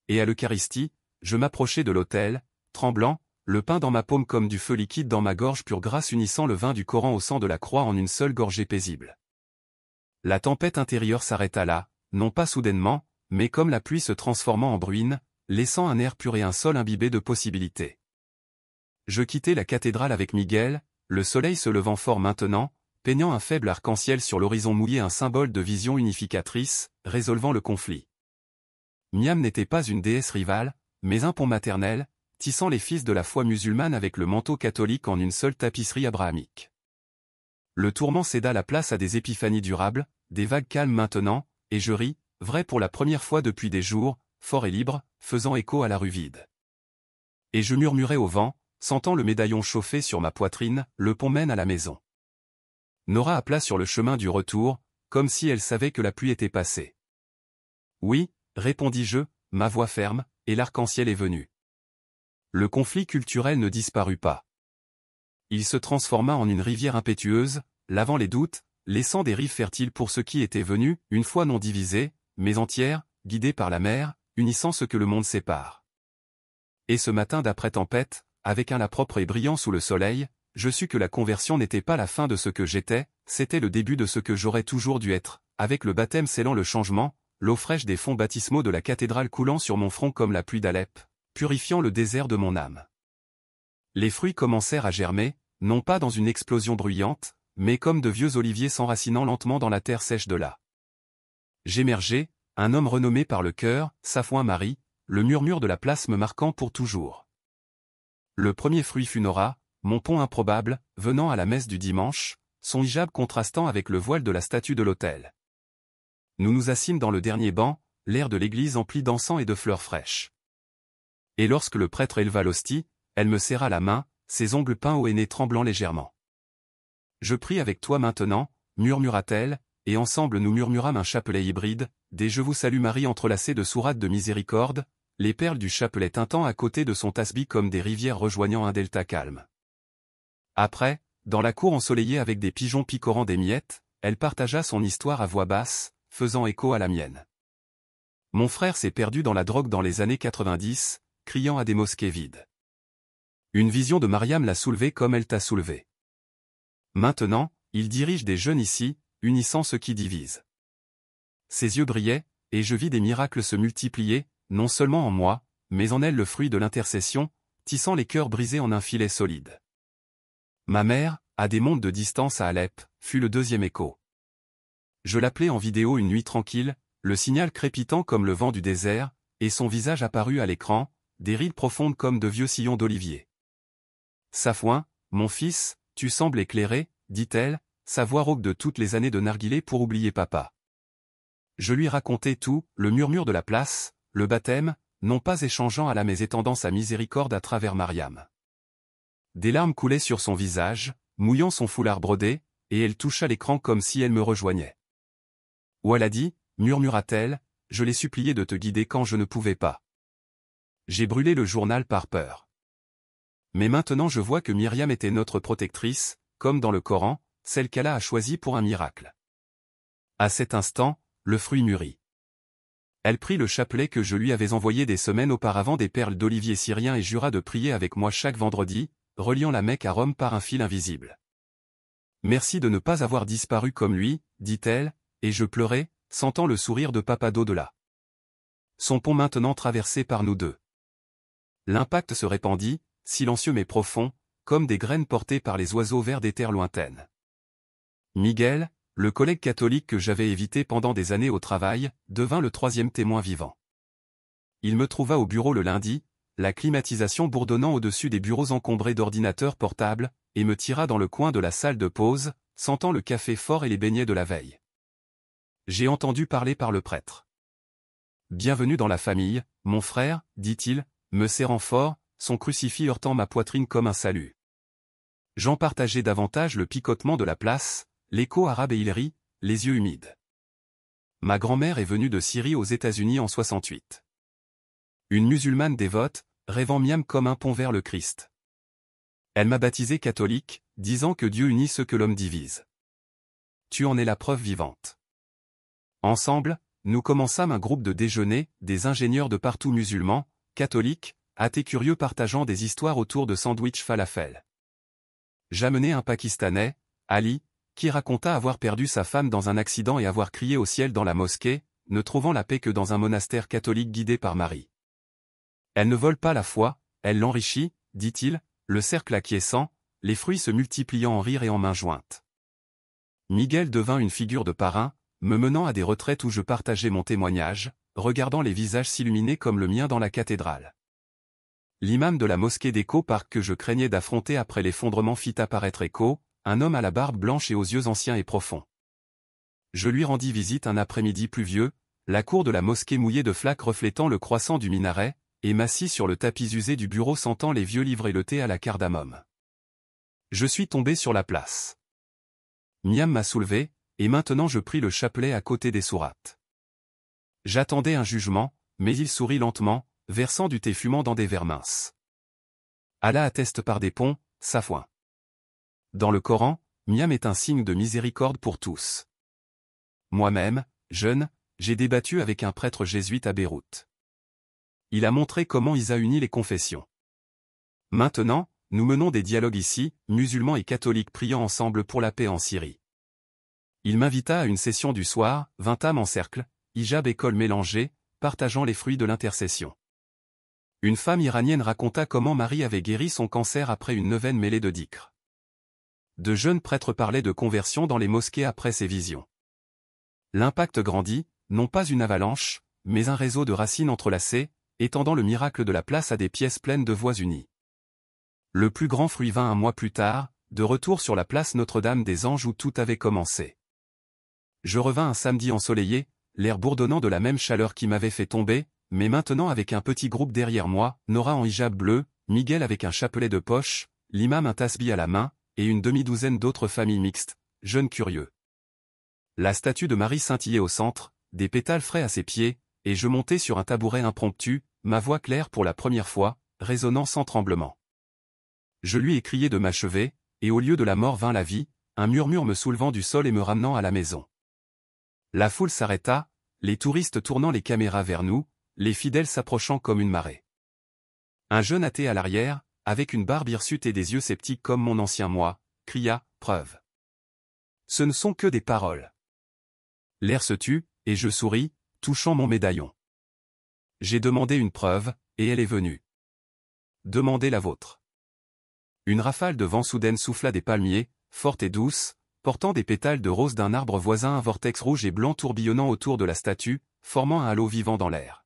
Et à l'Eucharistie, je m'approchai de l'autel, tremblant, le pain dans ma paume comme du feu liquide dans ma gorge pure grâce unissant le vin du Coran au sang de la croix en une seule gorgée paisible. La tempête intérieure s'arrêta là, non pas soudainement, mais comme la pluie se transformant en bruine, laissant un air pur et un sol imbibé de possibilités. Je quittai la cathédrale avec Miguel, le soleil se levant fort maintenant, peignant un faible arc-en-ciel sur l'horizon mouillé, un symbole de vision unificatrice, résolvant le conflit. Miam n'était pas une déesse rivale, mais un pont maternel, tissant les fils de la foi musulmane avec le manteau catholique en une seule tapisserie abrahamique. Le tourment céda la place à des épiphanies durables, des vagues calmes maintenant, et je ris, vrai pour la première fois depuis des jours, fort et libre, faisant écho à la rue vide. Et je murmurai au vent, sentant le médaillon chauffer sur ma poitrine, le pont mène à la maison. Nora appela sur le chemin du retour, comme si elle savait que la pluie était passée. Oui, répondis-je, ma voix ferme, et l'arc-en-ciel est venu. Le conflit culturel ne disparut pas. Il se transforma en une rivière impétueuse, lavant les doutes, laissant des rives fertiles pour ceux qui étaient venus, une fois non divisés, mais entières, guidés par la mer, unissant ce que le monde sépare. Et ce matin d'après-tempête, avec un la propre et brillant sous le soleil, je sus que la conversion n'était pas la fin de ce que j'étais, c'était le début de ce que j'aurais toujours dû être, avec le baptême scellant le changement, l'eau fraîche des fonds baptismaux de la cathédrale coulant sur mon front comme la pluie d'Alep, purifiant le désert de mon âme. Les fruits commencèrent à germer, non pas dans une explosion bruyante, mais comme de vieux oliviers s'enracinant lentement dans la terre sèche de là. J'émergeai, un homme renommé par le cœur, Safouin Marie, le murmure de la place me marquant pour toujours. Le premier fruit fut Nora, mon pont improbable, venant à la messe du dimanche, son hijab contrastant avec le voile de la statue de l'autel. Nous nous assîmes dans le dernier banc, l'air de l'église empli d'encens et de fleurs fraîches. Et lorsque le prêtre éleva l'hostie, elle me serra la main, ses ongles peints au henné tremblant légèrement. « Je prie avec toi maintenant » murmura-t-elle, et ensemble nous murmurâmes un chapelet hybride, des « Je vous salue Marie » entrelacés de sourates de miséricorde, les perles du chapelet tintant à côté de son tasbih comme des rivières rejoignant un delta calme. Après, dans la cour ensoleillée avec des pigeons picorant des miettes, elle partagea son histoire à voix basse, faisant écho à la mienne. Mon frère s'est perdu dans la drogue dans les années 90, criant à des mosquées vides. Une vision de Mariam l'a soulevé comme elle t'a soulevé. Maintenant, il dirige des jeunes ici, unissant ce qui divise. Ses yeux brillaient, et je vis des miracles se multiplier, non seulement en moi, mais en elle le fruit de l'intercession, tissant les cœurs brisés en un filet solide. Ma mère, à des mondes de distance à Alep, fut le deuxième écho. Je l'appelai en vidéo une nuit tranquille, le signal crépitant comme le vent du désert, et son visage apparut à l'écran, des rides profondes comme de vieux sillons d'olivier. Safouin, mon fils, tu sembles éclairé, dit-elle, sa voix rauque de toutes les années de narguilé pour oublier papa. Je lui racontai tout, le murmure de la place, le baptême, non pas échangeant à la mais étendant sa miséricorde à travers Mariam. Des larmes coulaient sur son visage, mouillant son foulard brodé, et elle toucha l'écran comme si elle me rejoignait. Waladi, murmura-t-elle, je l'ai supplié de te guider quand je ne pouvais pas. J'ai brûlé le journal par peur. Mais maintenant je vois que Myriam était notre protectrice, comme dans le Coran, celle qu'Allah a choisie pour un miracle. À cet instant, le fruit mûrit. Elle prit le chapelet que je lui avais envoyé des semaines auparavant des perles d'olivier syrien et jura de prier avec moi chaque vendredi, reliant la Mecque à Rome par un fil invisible. Merci de ne pas avoir disparu comme lui, dit-elle, et je pleurai, sentant le sourire de papa d'au-delà. Son pont maintenant traversé par nous deux. L'impact se répandit, silencieux mais profond, comme des graines portées par les oiseaux vers des terres lointaines. Miguel, le collègue catholique que j'avais évité pendant des années au travail, devint le troisième témoin vivant. Il me trouva au bureau le lundi, la climatisation bourdonnant au-dessus des bureaux encombrés d'ordinateurs portables, et me tira dans le coin de la salle de pause, sentant le café fort et les beignets de la veille. J'ai entendu parler par le prêtre. Bienvenue dans la famille, mon frère, dit-il, me serrant fort, son crucifix heurtant ma poitrine comme un salut. J'en partageais davantage le picotement de la place, l'écho arabe et il rit, les yeux humides. Ma grand-mère est venue de Syrie aux États-Unis en 68. Une musulmane dévote, rêvant Miam comme un pont vers le Christ. Elle m'a baptisé catholique, disant que Dieu unit ce que l'homme divise. Tu en es la preuve vivante. Ensemble, nous commençâmes un groupe de déjeuner, des ingénieurs de partout musulmans, catholiques, athées curieux partageant des histoires autour de sandwich falafel. J'amenai un Pakistanais, Ali, qui raconta avoir perdu sa femme dans un accident et avoir crié au ciel dans la mosquée, ne trouvant la paix que dans un monastère catholique guidé par Marie. Elle ne vole pas la foi, elle l'enrichit, dit-il, le cercle acquiescent, les fruits se multipliant en rire et en mains jointes. Miguel devint une figure de parrain, me menant à des retraites où je partageais mon témoignage, regardant les visages s'illuminer comme le mien dans la cathédrale. L'imam de la mosquée d'Echo Park que je craignais d'affronter après l'effondrement fit apparaître Echo, un homme à la barbe blanche et aux yeux anciens et profonds. Je lui rendis visite un après-midi pluvieux, la cour de la mosquée mouillée de flaques reflétant le croissant du minaret, et m'assis sur le tapis usé du bureau sentant les vieux livres et le thé à la cardamome. Je suis tombé sur la place. Miam m'a soulevé, et maintenant je pris le chapelet à côté des sourates. J'attendais un jugement, mais il sourit lentement, versant du thé fumant dans des verres minces. Allah atteste par des ponts, Safouin. Dans le Coran, Miam est un signe de miséricorde pour tous. Moi-même, jeune, j'ai débattu avec un prêtre jésuite à Beyrouth. Il a montré comment il a uni les confessions. Maintenant, nous menons des dialogues ici, musulmans et catholiques priant ensemble pour la paix en Syrie. Il m'invita à une session du soir, 20 âmes en cercle, hijab et col mélangés, partageant les fruits de l'intercession. Une femme iranienne raconta comment Marie avait guéri son cancer après une neuvaine mêlée de dhikr. De jeunes prêtres parlaient de conversion dans les mosquées après ces visions. L'impact grandit, non pas une avalanche, mais un réseau de racines entrelacées, étendant le miracle de la place à des pièces pleines de voix unies. Le plus grand fruit vint un mois plus tard, de retour sur la place Notre-Dame des Anges où tout avait commencé. Je revins un samedi ensoleillé, l'air bourdonnant de la même chaleur qui m'avait fait tomber, mais maintenant avec un petit groupe derrière moi, Nora en hijab bleu, Miguel avec un chapelet de poche, l'imam un tasbih à la main, et une demi-douzaine d'autres familles mixtes, jeunes curieux. La statue de Marie scintillait au centre, des pétales frais à ses pieds, et je montais sur un tabouret impromptu, ma voix claire pour la première fois, résonnant sans tremblement. Je lui ai crié de m'achever, et au lieu de la mort vint la vie, un murmure me soulevant du sol et me ramenant à la maison. La foule s'arrêta, les touristes tournant les caméras vers nous, les fidèles s'approchant comme une marée. Un jeune athée à l'arrière, avec une barbe hirsute et des yeux sceptiques comme mon ancien moi, cria « Preuve ». Ce ne sont que des paroles. L'air se tut, et je souris, touchant mon médaillon. J'ai demandé une preuve, et elle est venue. Demandez la vôtre. Une rafale de vent soudaine souffla des palmiers, forte et douce, portant des pétales de rose d'un arbre voisin, un vortex rouge et blanc tourbillonnant autour de la statue, formant un halo vivant dans l'air.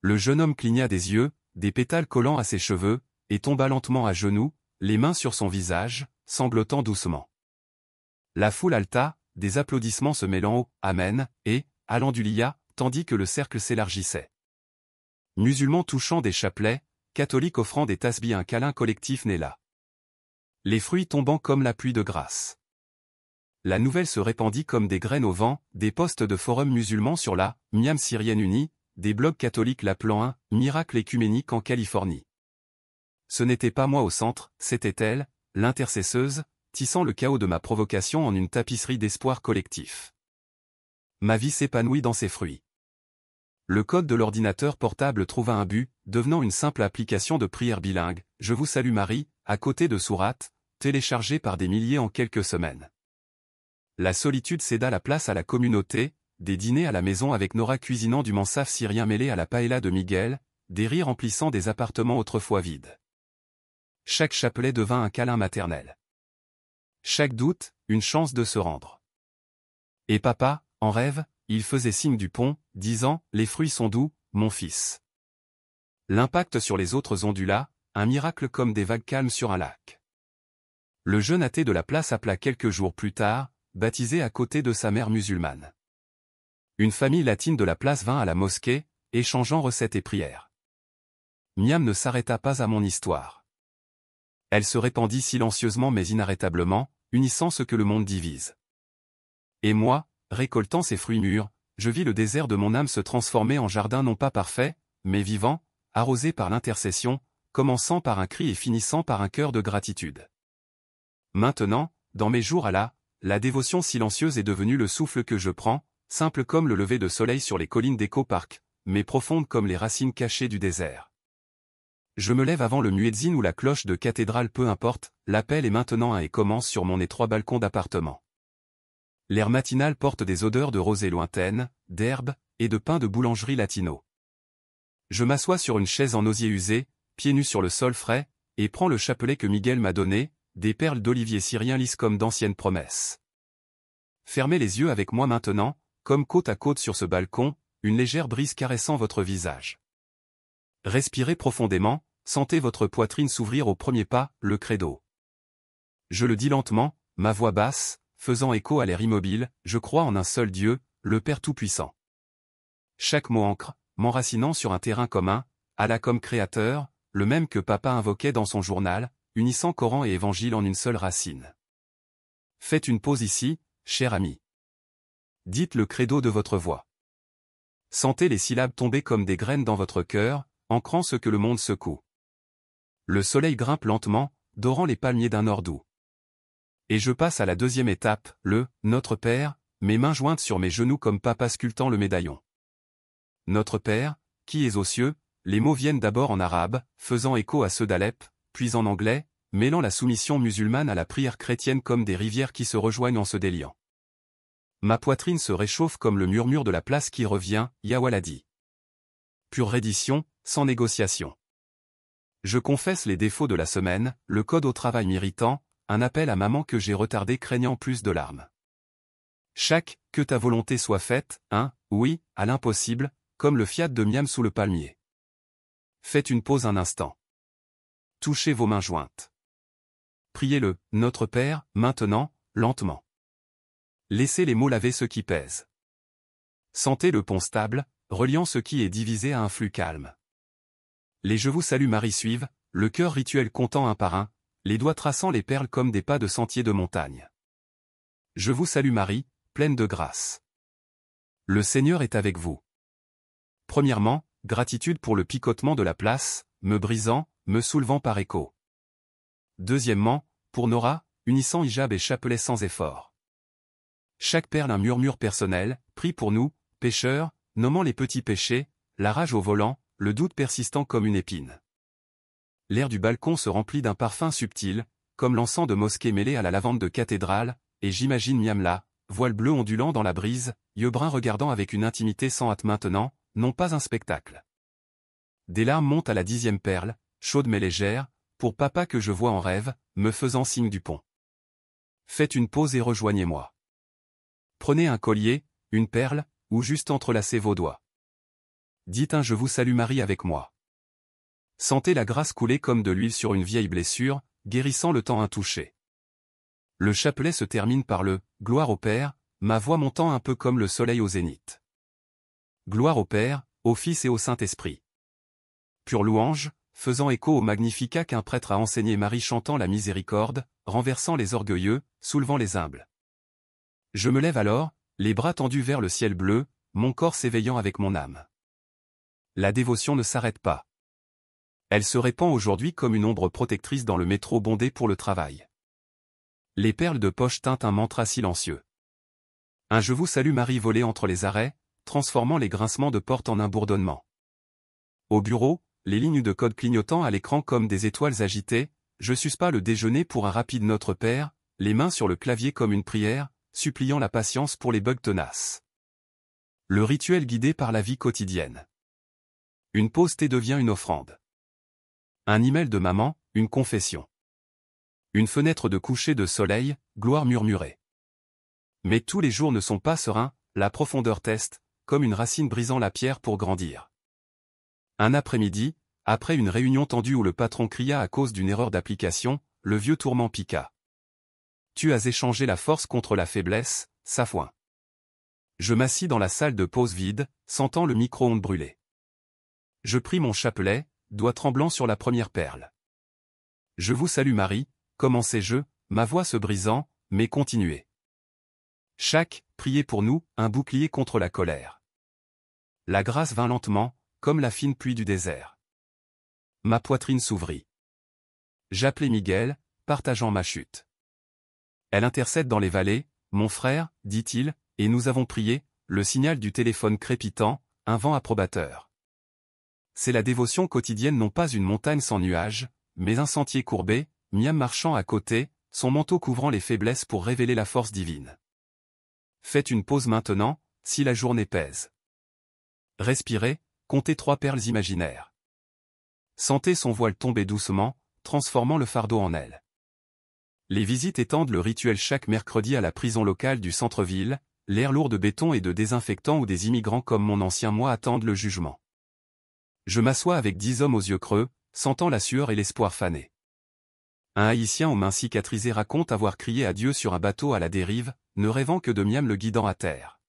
Le jeune homme cligna des yeux, des pétales collant à ses cheveux, et tomba lentement à genoux, les mains sur son visage, sanglotant doucement. La foule halta, des applaudissements se mêlant au « Amen » et « Alléluia » tandis que le cercle s'élargissait. Musulmans touchant des chapelets, catholiques offrant des tasbihs, un câlin collectif naît là. Les fruits tombant comme la pluie de grâce. La nouvelle se répandit comme des graines au vent, des posts de forums musulmans sur la Miam syrienne unie, des blogs catholiques l'appelant un miracle écuménique en Californie. Ce n'était pas moi au centre, c'était elle, l'intercesseuse, tissant le chaos de ma provocation en une tapisserie d'espoir collectif. Ma vie s'épanouit dans ses fruits. Le code de l'ordinateur portable trouva un but, devenant une simple application de prière bilingue, « Je vous salue Marie », à côté de sourates, téléchargée par des milliers en quelques semaines. La solitude céda la place à la communauté, des dîners à la maison avec Nora cuisinant du mansaf syrien mêlé à la paella de Miguel, des rires emplissant des appartements autrefois vides. Chaque chapelet devint un câlin maternel. Chaque doute, une chance de se rendre. Et papa, en rêve, il faisait signe du pont, disant « Les fruits sont doux, mon fils ». L'impact sur les autres ondula, un miracle comme des vagues calmes sur un lac. Le jeune athée de la place appela quelques jours plus tard, baptisé à côté de sa mère musulmane. Une famille latine de la place vint à la mosquée, échangeant recettes et prières. Miam ne s'arrêta pas à mon histoire. Elle se répandit silencieusement mais inarrêtablement, unissant ce que le monde divise. Et moi, récoltant ses fruits mûrs, je vis le désert de mon âme se transformer en jardin non pas parfait, mais vivant, arrosé par l'intercession, commençant par un cri et finissant par un cœur de gratitude. Maintenant, dans mes jours la dévotion silencieuse est devenue le souffle que je prends, simple comme le lever de soleil sur les collines d'Eco-Park, mais profonde comme les racines cachées du désert. Je me lève avant le muezzin ou la cloche de cathédrale, peu importe, l'appel est maintenant un et commence sur mon étroit balcon d'appartement. L'air matinal porte des odeurs de rosée lointaine, d'herbe, et de pain de boulangerie latino. Je m'assois sur une chaise en osier usé, pieds nus sur le sol frais, et prends le chapelet que Miguel m'a donné, des perles d'olivier syrien lisses comme d'anciennes promesses. Fermez les yeux avec moi maintenant, comme côte à côte sur ce balcon, une légère brise caressant votre visage. Respirez profondément, sentez votre poitrine s'ouvrir au premier pas, le credo. Je le dis lentement, ma voix basse, faisant écho à l'air immobile, je crois en un seul Dieu, le Père Tout-Puissant. Chaque mot ancre, m'enracinant sur un terrain commun, Allah comme créateur, le même que papa invoquait dans son journal, unissant Coran et Évangile en une seule racine. Faites une pause ici, cher ami. Dites le credo de votre voix. Sentez les syllabes tomber comme des graines dans votre cœur, ancrant ce que le monde secoue. Le soleil grimpe lentement, dorant les palmiers d'un or doux. Et je passe à la deuxième étape, le « Notre Père », mes mains jointes sur mes genoux comme papa sculptant le médaillon. Notre Père, qui es aux cieux, les mots viennent d'abord en arabe, faisant écho à ceux d'Alep, puis en anglais, mêlant la soumission musulmane à la prière chrétienne comme des rivières qui se rejoignent en se déliant. Ma poitrine se réchauffe comme le murmure de la place qui revient, Ya Waladi. Pure reddition, sans négociation. Je confesse les défauts de la semaine, le code au travail m'irritant, un appel à maman que j'ai retardé craignant plus de larmes. Chaque « que ta volonté soit faite », oui, à l'impossible, comme le fiat de Miam sous le palmier. Faites une pause un instant. Touchez vos mains jointes. Priez le « Notre Père » maintenant, lentement. Laissez les mots laver ce qui pèse. Sentez le pont stable, reliant ce qui est divisé à un flux calme. Les Je vous salue Marie suivent, le cœur rituel comptant un par un, les doigts traçant les perles comme des pas de sentier de montagne. Je vous salue Marie, pleine de grâce. Le Seigneur est avec vous. Premièrement, gratitude pour le picotement de la place, me brisant, me soulevant par écho. Deuxièmement, pour Nora, unissant hijab et chapelet sans effort. Chaque perle un murmure personnel, prie pour nous, pécheurs, nommant les petits péchés, la rage au volant, le doute persistant comme une épine. L'air du balcon se remplit d'un parfum subtil, comme l'encens de mosquée mêlé à la lavande de cathédrale, et j'imagine Miam là, voile bleu ondulant dans la brise, yeux bruns regardant avec une intimité sans hâte maintenant, non pas un spectacle. Des larmes montent à la 10e perle, chaude mais légère, pour papa que je vois en rêve, me faisant signe du pont. Faites une pause et rejoignez-moi. Prenez un collier, une perle, ou juste entrelacez vos doigts. Dites un Je vous salue Marie avec moi. Sentez la grâce couler comme de l'huile sur une vieille blessure, guérissant le temps intouché. Le chapelet se termine par le « Gloire au Père », ma voix montant un peu comme le soleil au zénith. Gloire au Père, au Fils et au Saint-Esprit. Pure louange, faisant écho au Magnificat qu'un prêtre a enseigné Marie chantant la miséricorde, renversant les orgueilleux, soulevant les humbles. Je me lève alors, les bras tendus vers le ciel bleu, mon corps s'éveillant avec mon âme. La dévotion ne s'arrête pas. Elle se répand aujourd'hui comme une ombre protectrice dans le métro bondé pour le travail. Les perles de poche teintent un mantra silencieux. Un Je vous salue Marie volé entre les arrêts, transformant les grincements de porte en un bourdonnement. Au bureau, les lignes de code clignotant à l'écran comme des étoiles agitées, je suspends le déjeuner pour un rapide Notre Père, les mains sur le clavier comme une prière, suppliant la patience pour les bugs tenaces. Le rituel guidé par la vie quotidienne. Une pause thé devient une offrande. Un email de maman, une confession. Une fenêtre de coucher de soleil, gloire murmurée. Mais tous les jours ne sont pas sereins, la profondeur teste, comme une racine brisant la pierre pour grandir. Un après-midi, après une réunion tendue où le patron cria à cause d'une erreur d'application, le vieux tourment piqua. Tu as échangé la force contre la faiblesse, Safouin. Je m'assis dans la salle de pause vide, sentant le micro-ondes brûler. Je pris mon chapelet, doigt tremblant sur la première perle. Je vous salue Marie, commençai-je, ma voix se brisant, mais continuez. Chaque, priez pour nous, un bouclier contre la colère. La grâce vint lentement, comme la fine pluie du désert. Ma poitrine s'ouvrit. J'appelai Miguel, partageant ma chute. Elle intercède dans les vallées, mon frère, dit-il, et nous avons prié, le signal du téléphone crépitant, un vent approbateur. C'est la dévotion quotidienne non pas une montagne sans nuages, mais un sentier courbé, Miam marchant à côté, son manteau couvrant les faiblesses pour révéler la force divine. Faites une pause maintenant, si la journée pèse. Respirez, comptez 3 perles imaginaires. Sentez son voile tomber doucement, transformant le fardeau en aile. Les visites étendent le rituel chaque mercredi à la prison locale du centre-ville, l'air lourd de béton et de désinfectants où des immigrants comme mon ancien moi attendent le jugement. Je m'assois avec 10 hommes aux yeux creux, sentant la sueur et l'espoir fané. Un Haïtien aux mains cicatrisées raconte avoir crié à Dieu sur un bateau à la dérive, ne rêvant que de Miam le guidant à terre.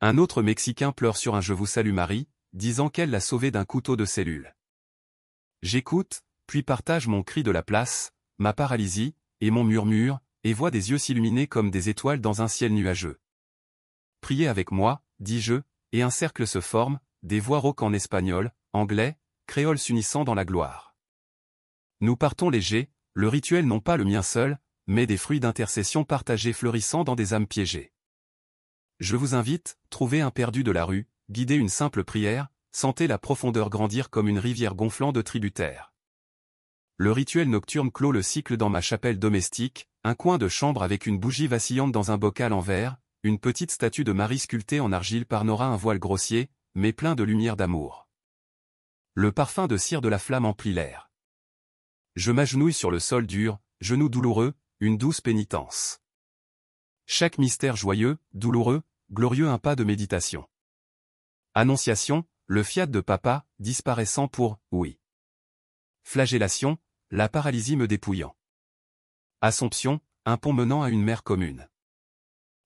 Un autre Mexicain pleure sur un Je vous salue Marie, disant qu'elle l'a sauvé d'un couteau de cellule. J'écoute, puis partage mon cri de la place, ma paralysie, et mon murmure, et vois des yeux s'illuminer comme des étoiles dans un ciel nuageux. Priez avec moi, dis-je, et un cercle se forme, des voix rauques en espagnol, anglais, créole s'unissant dans la gloire. Nous partons légers, le rituel non pas le mien seul, mais des fruits d'intercession partagés fleurissant dans des âmes piégées. Je vous invite, trouvez un perdu de la rue, guidez une simple prière, sentez la profondeur grandir comme une rivière gonflant de tributaires. Le rituel nocturne clôt le cycle dans ma chapelle domestique, un coin de chambre avec une bougie vacillante dans un bocal en verre, une petite statue de Marie sculptée en argile par Nora, un voile grossier, mais plein de lumière d'amour. Le parfum de cire de la flamme emplit l'air. Je m'agenouille sur le sol dur, genou douloureux, une douce pénitence. Chaque mystère joyeux, douloureux, glorieux, un pas de méditation. Annonciation, le fiat de papa, disparaissant pour « oui ». Flagellation, la paralysie me dépouillant. Assomption, un pont menant à une mer commune.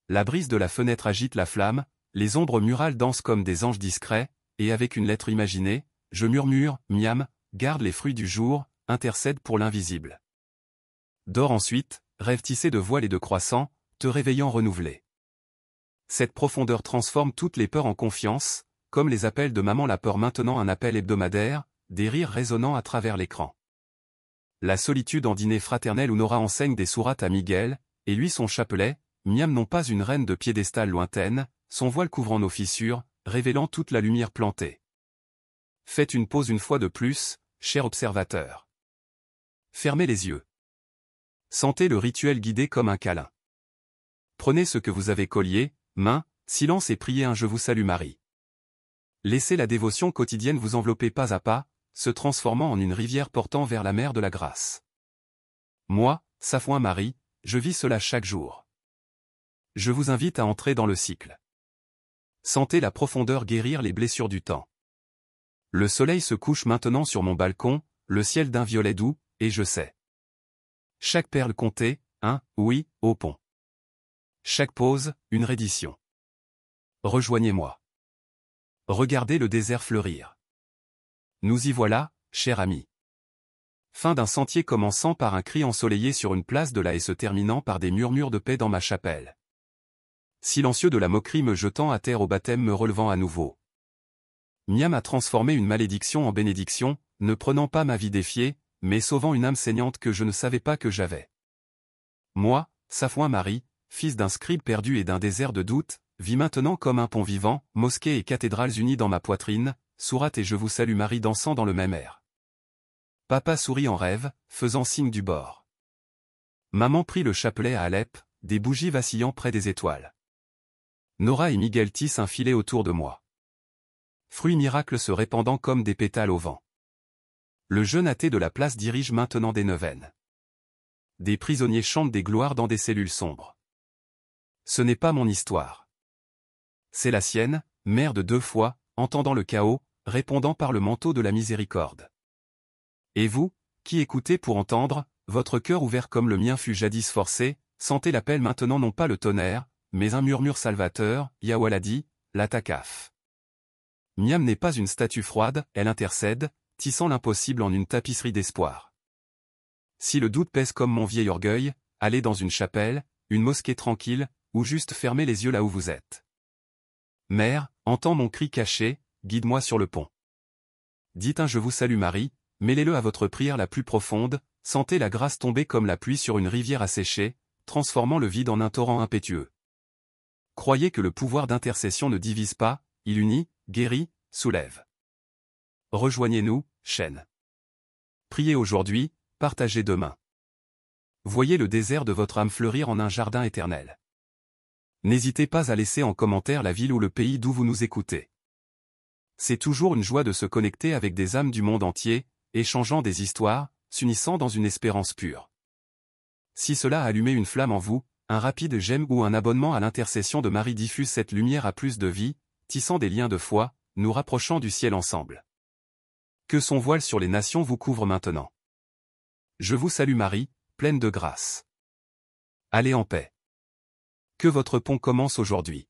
La brise de la fenêtre agite la flamme, les ombres murales dansent comme des anges discrets, et avec une lettre imaginée, je murmure, Miam, garde les fruits du jour, intercède pour l'invisible. Dors ensuite, rêve tissé de voiles et de croissants, te réveillant renouvelé. Cette profondeur transforme toutes les peurs en confiance, comme les appels de maman, la peur maintenant un appel hebdomadaire, des rires résonnant à travers l'écran. La solitude en dîner fraternel où Nora enseigne des sourates à Miguel, et lui son chapelet, Miam non pas une reine de piédestal lointaine, son voile couvrant nos fissures, révélant toute la lumière plantée. Faites une pause une fois de plus, cher observateur. Fermez les yeux. Sentez le rituel guidé comme un câlin. Prenez ce que vous avez collier, main, silence et priez un Je vous salue Marie. Laissez la dévotion quotidienne vous envelopper pas à pas, se transformant en une rivière portant vers la mer de la grâce. Moi, Safouin Marie, je vis cela chaque jour. Je vous invite à entrer dans le cycle. Sentez la profondeur guérir les blessures du temps. Le soleil se couche maintenant sur mon balcon, le ciel d'un violet doux, et je sais Chaque perle comptait, oui, au pont. Chaque pause, une reddition. Rejoignez-moi. Regardez le désert fleurir. Nous y voilà, cher ami. Fin d'un sentier commençant par un cri ensoleillé sur une place de là et se terminant par des murmures de paix dans ma chapelle. Silencieux de la moquerie me jetant à terre au baptême me relevant à nouveau. Miam a transformé une malédiction en bénédiction, ne prenant pas ma vie défiée, mais sauvant une âme saignante que je ne savais pas que j'avais. Moi, Safouin Marie, fils d'un scribe perdu et d'un désert de doute, vis maintenant comme un pont vivant, mosquées et cathédrales unies dans ma poitrine, sourate et je vous salue Marie dansant dans le même air. Papa sourit en rêve, faisant signe du bord. Maman prit le chapelet à Alep, des bougies vacillant près des étoiles. Nora et Miguel tissent un filet autour de moi. Fruits miracles se répandant comme des pétales au vent. Le jeune athée de la place dirige maintenant des neuvaines. Des prisonniers chantent des gloires dans des cellules sombres. Ce n'est pas mon histoire. C'est la sienne, mère de 2 fois, entendant le chaos, répondant par le manteau de la miséricorde. Et vous, qui écoutez pour entendre, votre cœur ouvert comme le mien fut jadis forcé, sentez l'appel maintenant non pas le tonnerre, mais un murmure salvateur, Yawaladi, la takaf. Miam n'est pas une statue froide, elle intercède, tissant l'impossible en une tapisserie d'espoir. Si le doute pèse comme mon vieil orgueil, allez dans une chapelle, une mosquée tranquille, ou juste fermez les yeux là où vous êtes. Mère, entends mon cri caché, guide-moi sur le pont. Dites un je vous salue Marie, mêlez-le à votre prière la plus profonde, sentez la grâce tomber comme la pluie sur une rivière asséchée, transformant le vide en un torrent impétueux. Croyez que le pouvoir d'intercession ne divise pas, il unit, guérit, soulève. Rejoignez-nous, chaîne. Priez aujourd'hui, partagez demain. Voyez le désert de votre âme fleurir en un jardin éternel. N'hésitez pas à laisser en commentaire la ville ou le pays d'où vous nous écoutez. C'est toujours une joie de se connecter avec des âmes du monde entier, échangeant des histoires, s'unissant dans une espérance pure. Si cela a allumé une flamme en vous, un rapide j'aime ou un abonnement à l'intercession de Marie diffuse cette lumière à plus de vie, tissant des liens de foi, nous rapprochant du ciel ensemble. Que son voile sur les nations vous couvre maintenant. Je vous salue Marie, pleine de grâce. Allez en paix. Que votre pont commence aujourd'hui.